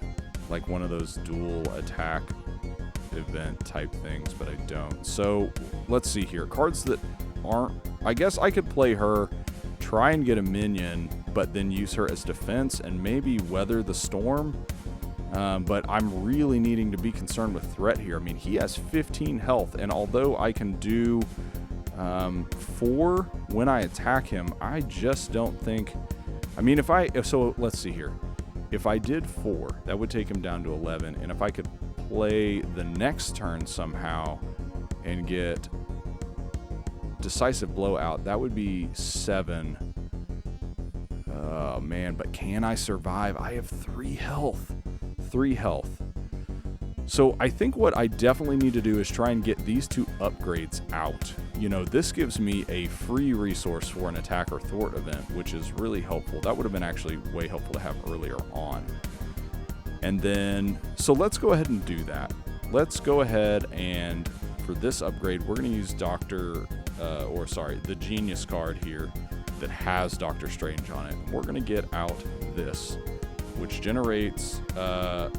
like one of those dual attack event type things, but I don't. So let's see here. Cards that aren't, I guess I could play her, try and get a minion, but then use her as defense and maybe weather the storm. But I'm really needing to be concerned with threat here. I mean, he has 15 health, and although I can do 4 when I attack him, I just don't think, I mean, so let's see here. If I did 4, that would take him down to 11, and if I could play the next turn somehow and get Decisive Blowout, that would be 7. Oh man, but can I survive? I have 3 health. 3 health. So I think what I definitely need to do is try and get these 2 upgrades out. You know, this gives me a free resource for an attack or thwart event, which is really helpful. That would have been actually way helpful to have earlier on. And then, so let's go ahead and do that. Let's go ahead and for this upgrade, we're going to use the Genius card here that has Doctor Strange on it. And we're going to get out this, which generates a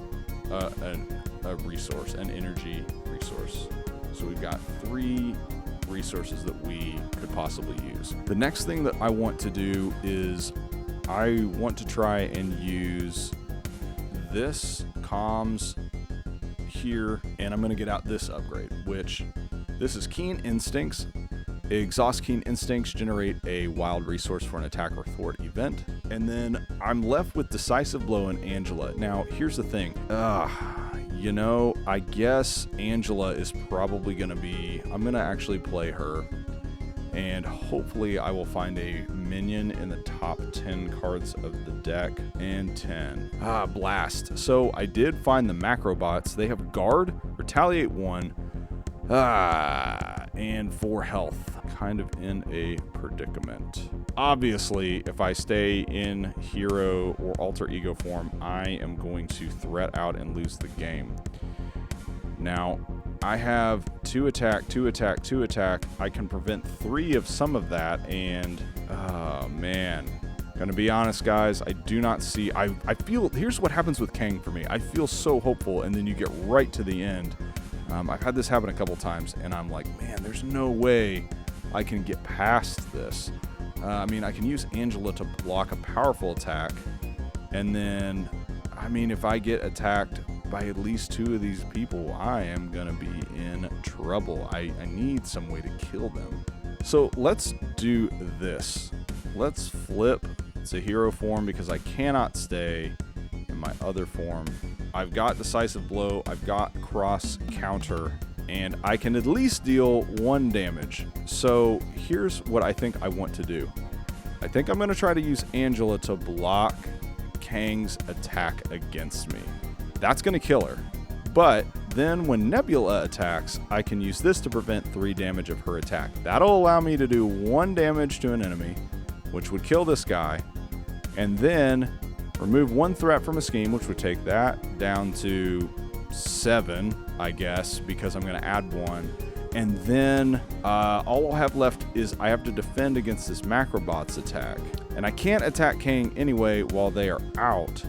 resource, an energy resource. So we've got 3 resources that we could possibly use. The next thing that I want to do is I want to try and use this comms here, and I'm going to get out this upgrade, which this is Keen Instincts. Exhaust Keen Instincts, generate a wild resource for an attack or thwart event. And then I'm left with Decisive Blow and Angela. Now, here's the thing. You know, I guess Angela is probably going to be, I'm going to actually play her, and hopefully I will find a minion in the top 10 cards of the deck, and 10. Blast. So I did find the Macrobots. They have Guard, Retaliate 1, and 4 health. Kind of in a predicament. Obviously, if I stay in hero or alter ego form, I am going to threat out and lose the game. Now, I have 2 attack, 2 attack, 2 attack. I can prevent 3 of some of that, and oh man. Gonna be honest, guys, I do not see, I feel, here's what happens with Kang for me. I feel so hopeful, and then you get right to the end. I've had this happen a couple times, and I'm like, man, there's no way I can get past this. I mean, I can use Angela to block a powerful attack, and then, I mean, if I get attacked by at least 2 of these people, I am gonna be in trouble. I need some way to kill them. So let's do this. Let's flip to hero form because I cannot stay in my other form. I've got Decisive Blow, I've got Cross Counter, and I can at least deal 1 damage. So here's what I think I want to do. I think I'm going to try to use Angela to block Kang's attack against me. That's going to kill her. But then when Nebula attacks, I can use this to prevent 3 damage of her attack. That'll allow me to do 1 damage to an enemy, which would kill this guy, and then remove 1 threat from a scheme, which would take that down to 7, I guess, because I'm going to add 1. And then all I'll have left is I have to defend against this Macrobot's attack. And I can't attack Kang anyway while they are out.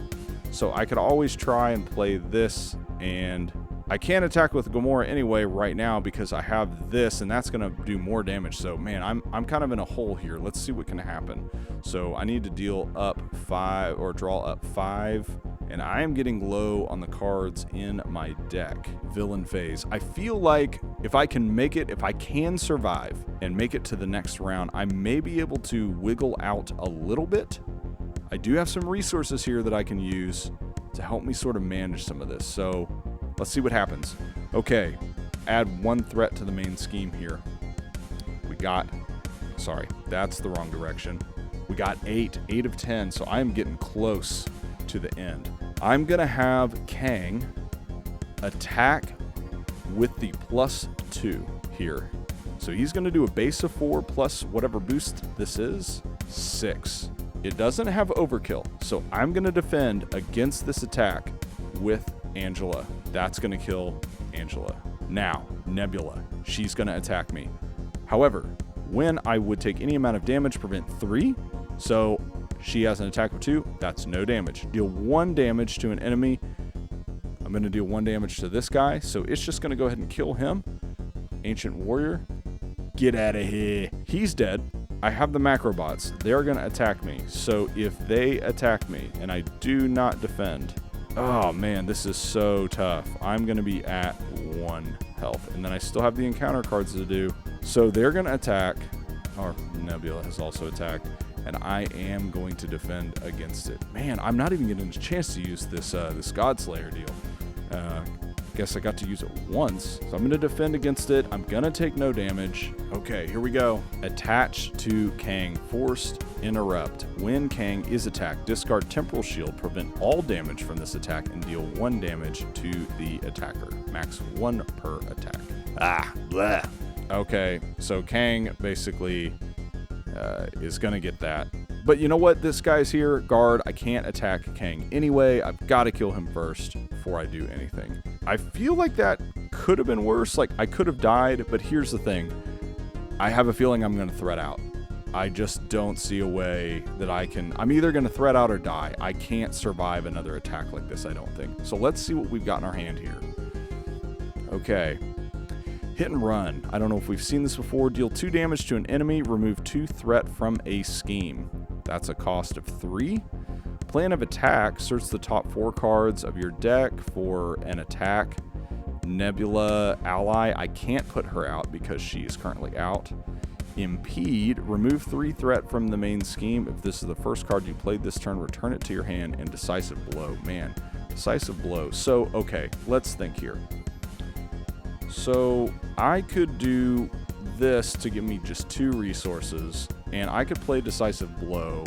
So I could always try and play this, and I can't attack with Gamora anyway right now because I have this, and that's going to do more damage. So, man, I'm kind of in a hole here. Let's see what can happen. So I need to deal up 5 or draw up 5, and I am getting low on the cards in my deck. Villain phase. I feel like if I can make it, if I can survive and make it to the next round, I may be able to wiggle out a little bit. I do have some resources here that I can use to help me sort of manage some of this. So let's see what happens. Okay, add 1 threat to the main scheme here. We got, sorry, that's the wrong direction. We got 8 of 10, so I'm getting close to the end. I'm gonna have Kang attack with the +2 here. So he's gonna do a base of 4 plus whatever boost this is, 6. It doesn't have overkill, so I'm going to defend against this attack with Angela. That's going to kill Angela. Now, Nebula. She's going to attack me. However, when I would take any amount of damage, prevent 3. So she has an attack of 2. That's no damage. Deal 1 damage to an enemy. I'm going to deal 1 damage to this guy, so it's just going to go ahead and kill him. Ancient Warrior. Get out of here. He's dead. I have the Macrobots. They're going to attack me. So if they attack me and I do not defend, oh man, this is so tough. I'm going to be at 1 health. And then I still have the encounter cards to do. So they're going to attack, or Nebula has also attacked, and I am going to defend against it. Man, I'm not even getting a chance to use this this Godslayer deal. Guess I got to use it once, so I'm going to defend against it. I'm going to take no damage. Okay, here we go. Attach to Kang. Forced interrupt. When Kang is attacked, discard Temporal Shield, prevent all damage from this attack, and deal 1 damage to the attacker. Max 1 per attack. Ah, bleh. Okay, so Kang basically is going to get that. But you know what? This guy's here. Guard. I can't attack Kang anyway. I've got to kill him first before I do anything. I feel like that could have been worse. Like, I could have died, but here's the thing. I have a feeling I'm going to threat out. I just don't see a way that I can. I'm either going to threat out or die. I can't survive another attack like this, I don't think. So let's see what we've got in our hand here. Okay. Hit and run. I don't know if we've seen this before. Deal 2 damage to an enemy. Remove 2 threat from a scheme. That's a cost of 3. Plan of attack. Search the top 4 cards of your deck for an attack. Nebula ally. I can't put her out because she is currently out. Impede. Remove 3 threat from the main scheme. If this is the first card you played this turn, return it to your hand. And Decisive Blow. Man, Decisive Blow. So, okay, let's think here. So I could do this to give me just 2 resources, and I could play Decisive Blow,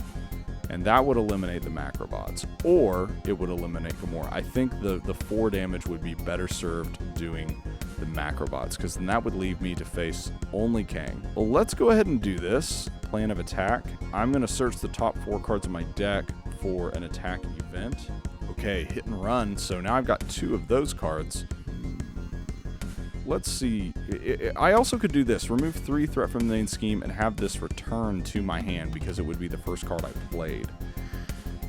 and that would eliminate the Macrobots, or it would eliminate Gamora. I think the 4 damage would be better served doing the Macrobots, because then that would leave me to face only Kang. Well, let's go ahead and do this. Plan of attack. I'm going to search the top 4 cards of my deck for an attack event. Okay, hit and run. So now I've got 2 of those cards. Let's see. I also could do this. Remove 3 threat from the main scheme and have this return to my hand because it would be the first card I played.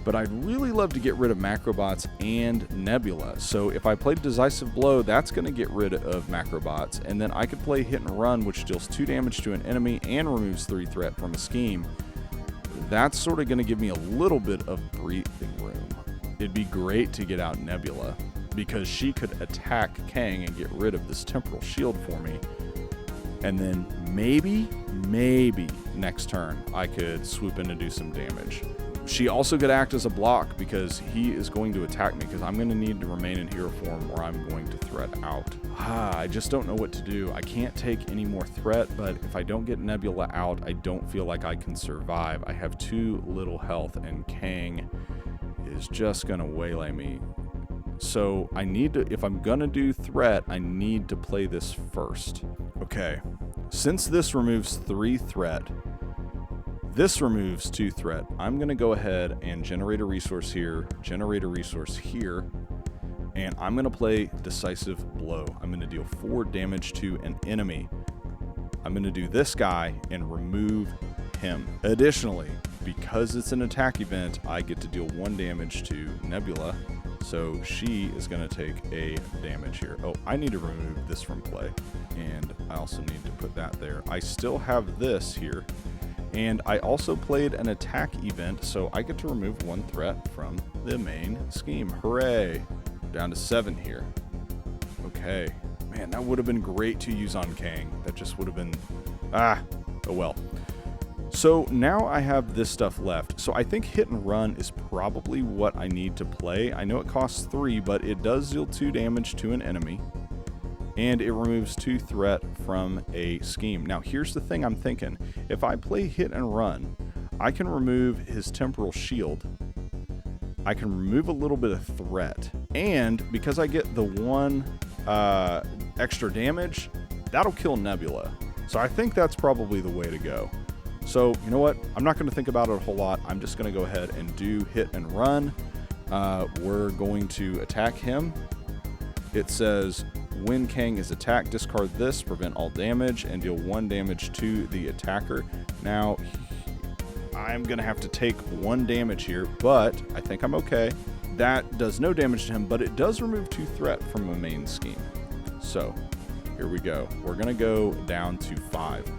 But I'd really love to get rid of Macrobots and Nebula. So if I played Decisive Blow, that's going to get rid of Macrobots. And then I could play Hit and Run, which deals 2 damage to an enemy and removes 3 threat from a scheme. That's sort of going to give me a little bit of breathing room. It'd be great to get out Nebula, because she could attack Kang and get rid of this Temporal Shield for me. And then maybe next turn I could swoop in and do some damage. She also could act as a block because he is going to attack me because I'm going to need to remain in hero form or I'm going to threat out. I just don't know what to do. I can't take any more threat, but if I don't get Nebula out, I don't feel like I can survive. I have too little health and Kang is just going to waylay me. So I need to, if I'm going to do threat, I need to play this first. Okay, since this removes 3 threat, this removes 2 threat. I'm going to go ahead and generate a resource here, generate a resource here, and I'm going to play Decisive Blow. I'm going to deal 4 damage to an enemy. I'm going to do this guy and remove him. Additionally, because it's an attack event, I get to deal 1 damage to Nebula, so she is going to take a damage here. Oh, I need to remove this from play, and I also need to put that there. I still have this here. And I also played an attack event, so I get to remove 1 threat from the main scheme. Hooray! Down to 7 here. Okay. Man, that would have been great to use on Kang. That just would have been... oh well. So now I have this stuff left. So I think Hit and Run is probably what I need to play. I know it costs 3, but it does deal 2 damage to an enemy. And it removes 2 threat from a scheme. Now, here's the thing I'm thinking. If I play Hit and Run, I can remove his temporal shield. I can remove a little bit of threat. And because I get the 1 extra damage, that'll kill Nebula. So I think that's probably the way to go. So, you know what? I'm not going to think about it a whole lot. I'm just going to go ahead and do Hit and Run. We're going to attack him. It says... when Kang is attacked, discard this, prevent all damage, and deal 1 damage to the attacker. Now, I'm going to have to take 1 damage here, but I think I'm okay. That does no damage to him, but it does remove 2 threat from a main scheme. So, here we go. We're going to go down to 5.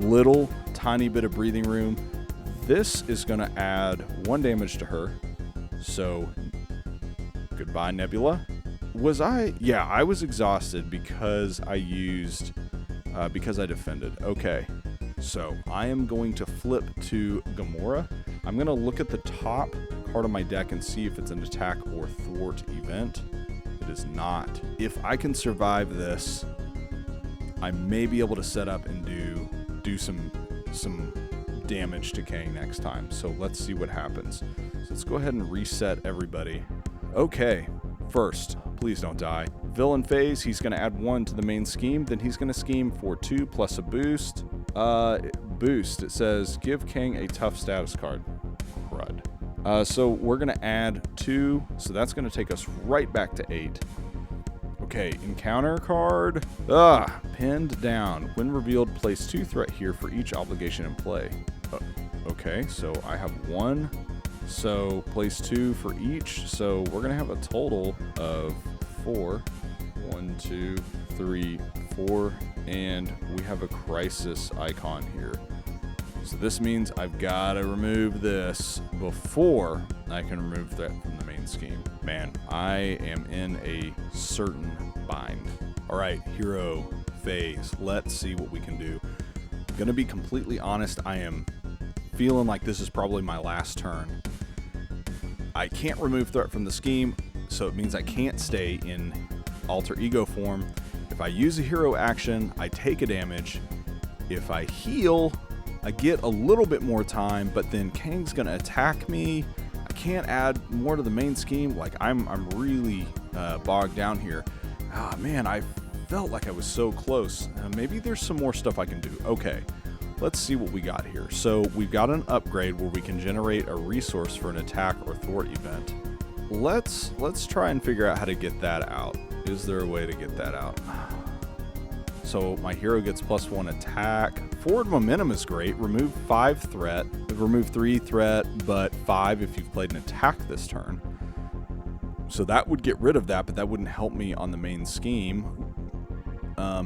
Little tiny bit of breathing room. This is going to add 1 damage to her. So, goodbye, Nebula. Was I? Yeah, I was exhausted because I used, because I defended. Okay, so I am going to flip to Gamora. I'm going to look at the top card of my deck and see if it's an attack or thwart event. It is not. If I can survive this, I may be able to set up and do some damage to Kang next time. So let's see what happens. So let's go ahead and reset everybody. Okay, first. Please don't die. Villain phase, he's going to add 1 to the main scheme. Then he's going to scheme for 2 plus a boost. Boost, it says, give Kang a tough status card. Crud. So we're going to add 2. So that's going to take us right back to 8. Okay, encounter card. Pinned down. When revealed, place 2 threat here for each obligation in play. Okay, so I have 1. So place 2 for each. So we're going to have a total of 4. 1, 2, 3, 4. And we have a crisis icon here. So this means I've got to remove this before I can remove that from the main scheme. Man, I am in a certain bind. All right, hero phase. Let's see what we can do. I'm going to be completely honest. I am feeling like this is probably my last turn. I can't remove threat from the scheme, so it means I can't stay in alter ego form. If I use a hero action, I take a damage. If I heal, I get a little bit more time, but then Kang's gonna attack me. I can't add more to the main scheme. Like I'm really bogged down here. Man, I felt like I was so close. Maybe there's some more stuff I can do. Okay, let's see what we got here. So we've got an upgrade where we can generate a resource for an attack or thwart event. Let's try and figure out how to get that out. Is there a way to get that out? So my hero gets +1 attack. Forward momentum is great. Remove 5 threat. Remove 3 threat, but 5 if you've played an attack this turn. So that would get rid of that, but that wouldn't help me on the main scheme.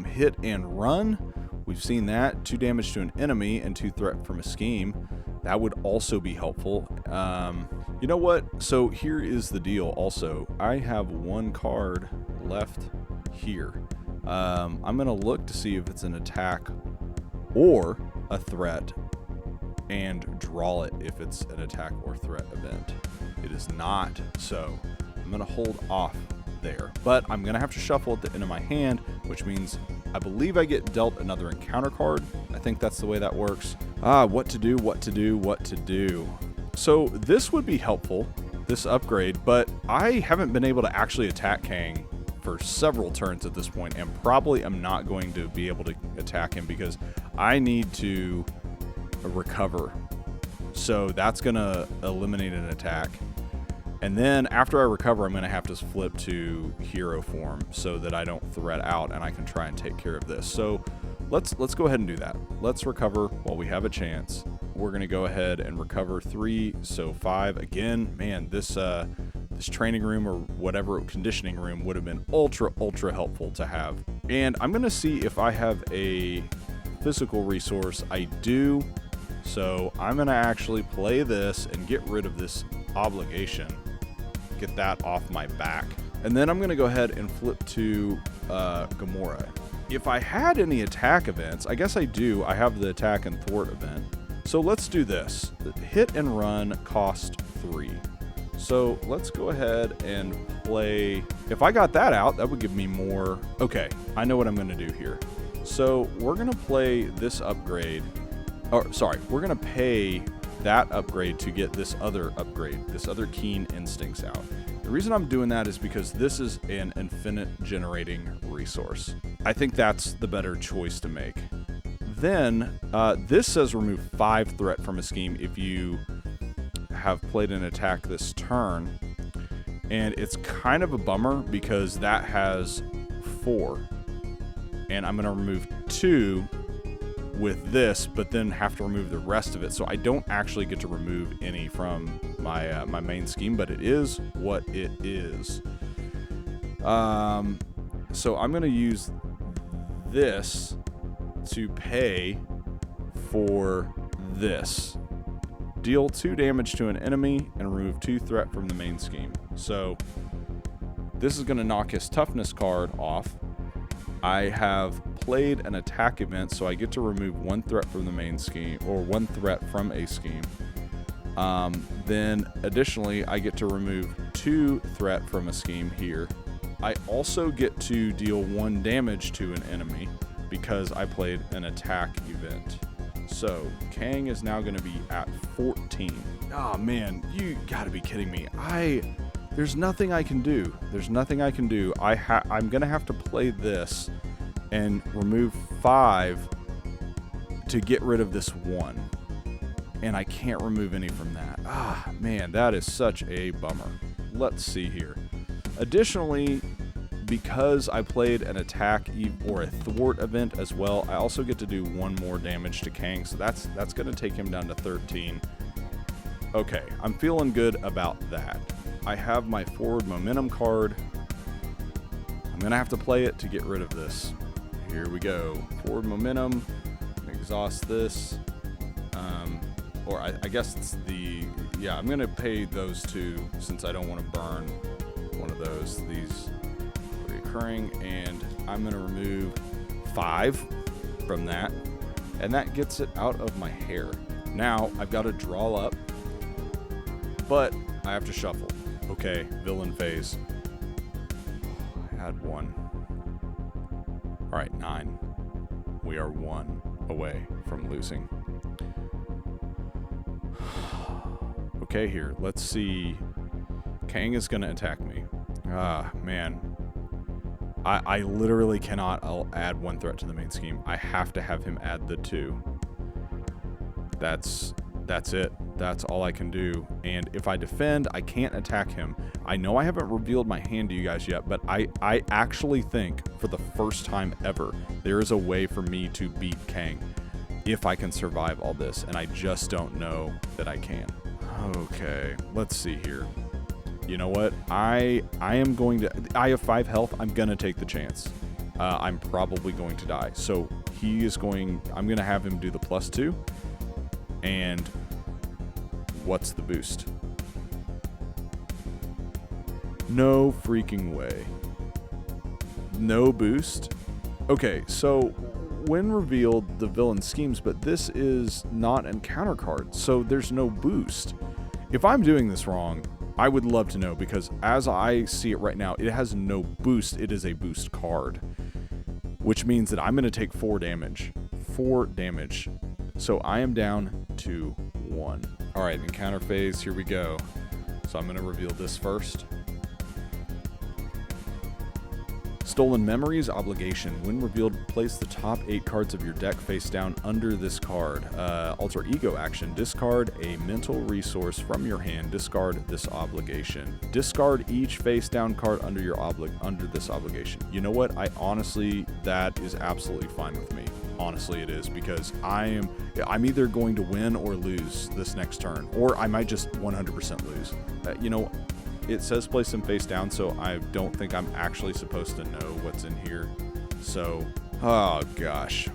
Hit and run. We've seen that. 2 damage to an enemy and 2 threat from a scheme. That would also be helpful. You know what? So here is the deal also. I have 1 card left here. I'm going to look to see if it's an attack or a threat. and draw it if it's an attack or threat event. It is not, so I'm going to hold off there. But I'm going to have to shuffle at the end of my hand, which means I believe I get dealt another encounter card. I think that's the way that works. What to do. So this would be helpful, this upgrade, but I haven't been able to actually attack Kang for several turns at this point, and probably am not going to be able to attack him because I need to recover. So that's going to eliminate an attack. And then after I recover, I'm going to have to flip to hero form so that I don't threat out and I can try and take care of this. So let's go ahead and do that. Let's recover while we have a chance. We're going to go ahead and recover 3, so 5 again. Man, this training room or whatever conditioning room would have been ultra helpful to have. And I'm going to see if I have a physical resource. I do. So I'm going to actually play this and get rid of this obligation. Get that off my back. And then I'm going to go ahead and flip to Gamora. If I had any attack events, I guess I do. I have the attack and thwart event. So let's do this. Hit and run cost 3. So let's go ahead and play. If I got that out, that would give me more. Okay, I know what I'm going to do here. So we're going to play this upgrade. Or sorry, we're going to pay that upgrade to get this other upgrade, this other keen instincts out. The reason I'm doing that is because this is an infinite generating resource. I think that's the better choice to make. Then this says remove 5 threat from a scheme if you have played an attack this turn. And it's kind of a bummer because that has 4. And I'm going to remove 2 with this, but then have to remove the rest of it. So I don't actually get to remove any from my my main scheme, but it is what it is. So I'm going to use this to pay for this. Deal 2 damage to an enemy and remove 2 threat from the main scheme. So this is going to knock his toughness card off. I have played an attack event, so I get to remove 1 threat from the main scheme, or 1 threat from a scheme. Then additionally, I get to remove 2 threat from a scheme here. I also get to deal 1 damage to an enemy because I played an attack event. So Kang is now going to be at 14. Oh man, you gotta be kidding me. There's nothing I can do. I'm going to have to play this and remove 5 to get rid of this 1. And I can't remove any from that. Man, that is such a bummer. Let's see here. Additionally, because I played an attack or a thwart event as well, I also get to do 1 more damage to Kang. So that's going to take him down to 13. Okay, I'm feeling good about that. I have my forward momentum card. I'm going to have to play it to get rid of this. Here we go. Forward momentum. Exhaust this. Or I guess it's the... Yeah, I'm going to pay those 2 since I don't want to burn one of those. These reoccurring. And I'm going to remove 5 from that. And that gets it out of my hair. Now, I've got to draw up. But I have to shuffle. Okay, villain phase. I had 1. All right, 9. We are 1 away from losing. Okay, here. Let's see. Kang is going to attack me. Man. I literally cannot add 1 threat to the main scheme. I have to have him add the 2. That's it. That's all I can do. And if I defend, I can't attack him. I know I haven't revealed my hand to you guys yet, but I actually think for the first time ever, there is a way for me to beat Kang if I can survive all this. And I just don't know that I can. Okay, let's see here. You know what? I am going to... I have 5 health. I'm going to take the chance. I'm probably going to die. So he is going... I'm going to have him do the +2. And what's the boost? No freaking way. No boost? Okay, so when revealed, the villain schemes, but this is not an encounter card, so there's no boost. If I'm doing this wrong, I would love to know, because as I see it right now, it has no boost. It is a boost card, which means that I'm going to take 4 damage. 4 damage. So I am down to 1. All right, encounter phase, here we go. So I'm going to reveal this first. Stolen Memories Obligation. When revealed, place the top 8 cards of your deck face down under this card. Alter Ego action. Discard a mental resource from your hand. Discard this obligation. Discard each face down card under your under this obligation. You know what? That is absolutely fine with me. Honestly, it is, because I'm either going to win or lose this next turn, or I might just 100% lose. It says place them face down, so I don't think I'm actually supposed to know what's in here. So, oh gosh.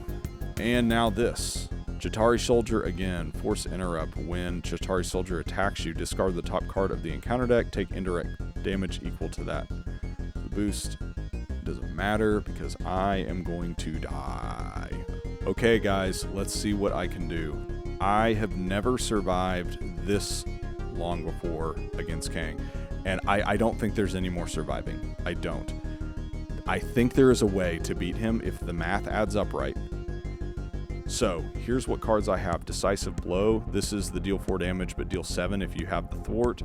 And now this. Chitauri Soldier again. Force Interrupt. When Chitauri Soldier attacks you, discard the top card of the encounter deck. Take indirect damage equal to that. The boost doesn't matter because I am going to die. Okay guys, let's see what I can do. I have never survived this long before against Kang. And I don't think there's any more surviving. I don't. I think there is a way to beat him if the math adds up right. So here's what cards I have. Decisive Blow. This is the deal 4 damage, but deal 7 if you have the thwart.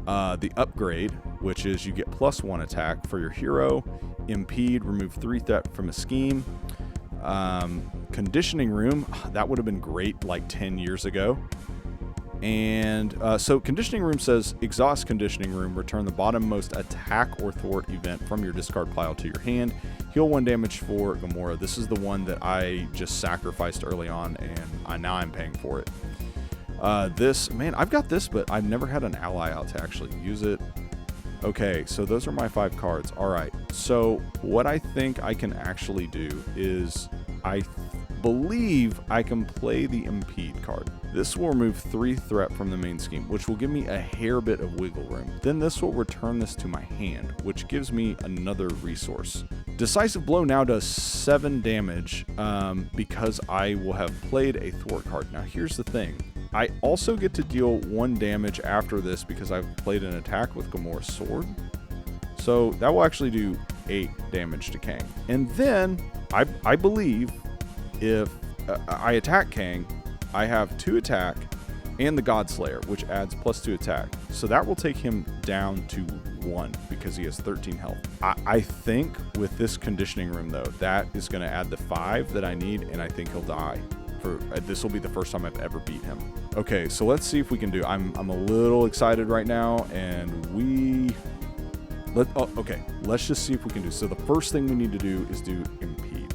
The Upgrade, which is you get +1 attack for your hero. Impede, remove 3 threat from a scheme. Conditioning Room, that would have been great like 10 years ago. And so Conditioning Room says, exhaust Conditioning Room, return the bottommost attack or thwart event from your discard pile to your hand. Heal 1 damage for Gamora. This is the one that I just sacrificed early on, and now I'm paying for it. I've got this, but I've never had an ally out to actually use it. Okay, so those are my 5 cards. All right, so what I think I can actually do is I believe I can play the Impede card. This will remove 3 threat from the main scheme, which will give me a hair bit of wiggle room. Then this will return this to my hand, which gives me another resource. Decisive Blow now does 7 damage because I will have played a thwart card. Now here's the thing. I also get to deal 1 damage after this because I've played an attack with Gamora's sword. So that will actually do 8 damage to Kang. And then I believe if I attack Kang, I have 2 attack and the Godslayer, which adds +2 attack. So that will take him down to 1 because he has 13 health. I think with this Conditioning Room though, that is going to add the 5 that I need, and I think he'll die. This will be the first time I've ever beat him. Okay, so let's see if we can do. I'm a little excited right now, and okay, let's just see if we can do. So the first thing we need to do is do Impede.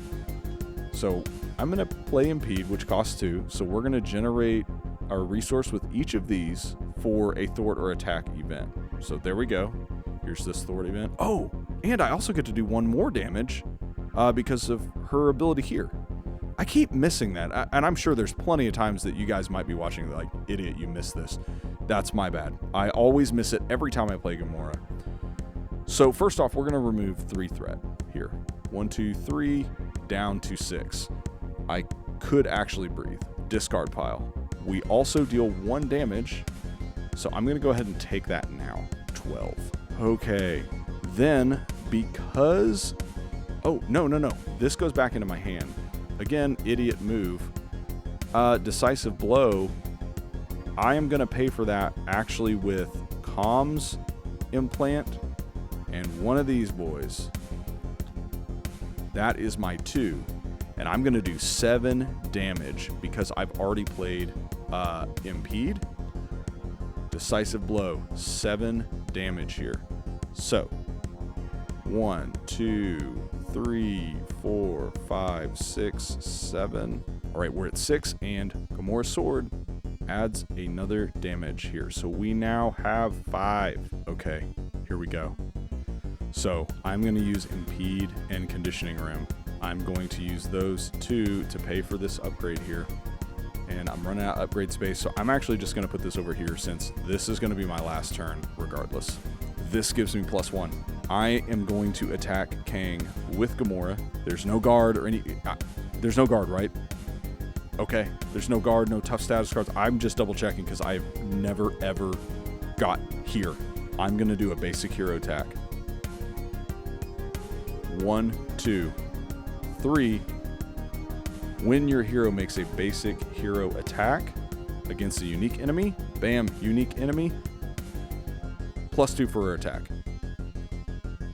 So I'm going to play Impede, which costs 2. So we're going to generate our resource with each of these for a thwart or attack event. So there we go. Here's this thwart event. Oh, and I also get to do 1 more damage because of her ability here. I keep missing that, and I'm sure there's plenty of times that you guys might be watching like, idiot, you missed this. That's my bad. I always miss it every time I play Gamora. So first off, we're going to remove 3 threat here. 1, 2, 3, down to 6. I could actually breathe. Discard pile. We also deal 1 damage, so I'm going to go ahead and take that now. 12. Okay. Then, because... Oh, no. This goes back into my hand. Again, idiot move. Decisive Blow. I am going to pay for that actually with Comms Implant and one of these boys. That is my 2. And I'm going to do 7 damage because I've already played Impede. Decisive Blow. 7 damage here. So, 1, 2, 3, 4, 5, 6, 7. All right, we're at 6, and Gamora's sword adds another damage here. So we now have 5. Okay, here we go. So I'm going to use Impede and Conditioning Room. I'm going to use those 2 to pay for this upgrade here. And I'm running out of upgrade space, so I'm actually just going to put this over here since this is going to be my last turn regardless. This gives me +1. I am going to attack Kang with Gamora. There's no guard or any... There's no guard, right? Okay, there's no guard, no tough status cards. I'm just double checking because I've never ever got here. I'm gonna do a basic hero attack. 1, 2, 3. When your hero makes a basic hero attack against a unique enemy, bam, unique enemy, +2 for her attack.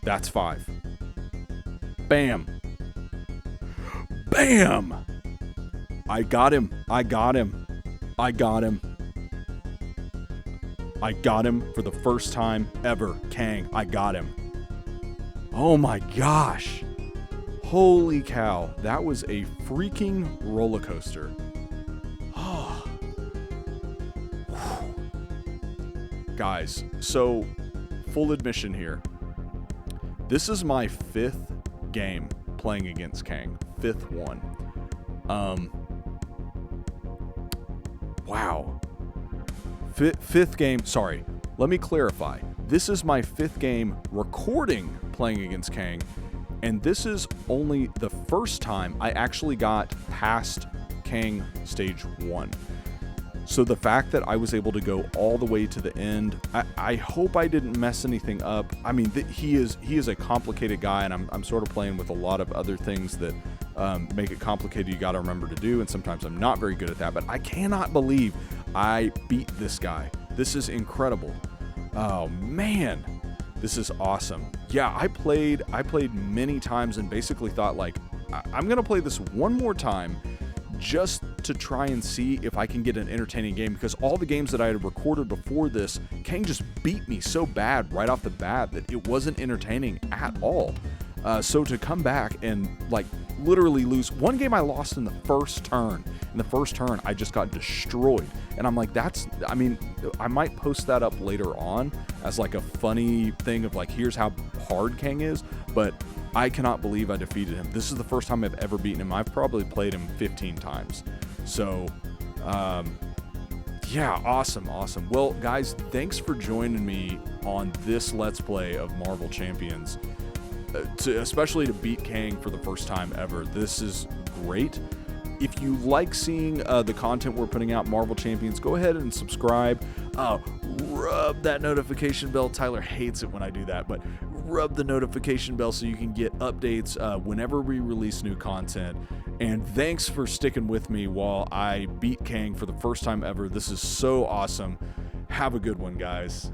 That's 5. Bam. Bam! I got him. I got him. I got him. I got him for the first time ever. Kang, I got him. Oh my gosh. Holy cow. That was a freaking roller coaster. Oh. Guys, so full admission here. This is my 5th game playing against Kang. 5th one. Wow. Fifth game. Sorry. Let me clarify. This is my 5th game recording playing against Kang. And this is only the first time I actually got past Kang stage 1. So the fact that I was able to go all the way to the end, I hope I didn't mess anything up. I mean, he is a complicated guy, and I'm sort of playing with a lot of other things that make it complicated. You got to remember to do, and sometimes I'm not very good at that. But I cannot believe I beat this guy. This is incredible. Oh man, this is awesome. Yeah, I played many times and basically thought like, I'm gonna play this one more time just to try and see if I can get an entertaining game, because all the games that I had recorded before this, Kang just beat me so bad right off the bat that it wasn't entertaining at all. So to come back and like literally lose one game, I lost in the first turn. In the first turn, I just got destroyed. And I'm like, I mean, I might post that up later on as like a funny thing of like, here's how hard Kang is, but I cannot believe I defeated him. This is the first time I've ever beaten him. I've probably played him 15 times. So, yeah, awesome. Well, guys, thanks for joining me on this Let's Play of Marvel Champions. Especially to beat Kang for the first time ever. This is great. If you like seeing the content we're putting out, Marvel Champions, go ahead and subscribe. Rub that notification bell. Tyler hates it when I do that, but rub the notification bell so you can get updates whenever we release new content. And thanks for sticking with me while I beat Kang for the first time ever. This is so awesome. Have a good one, guys.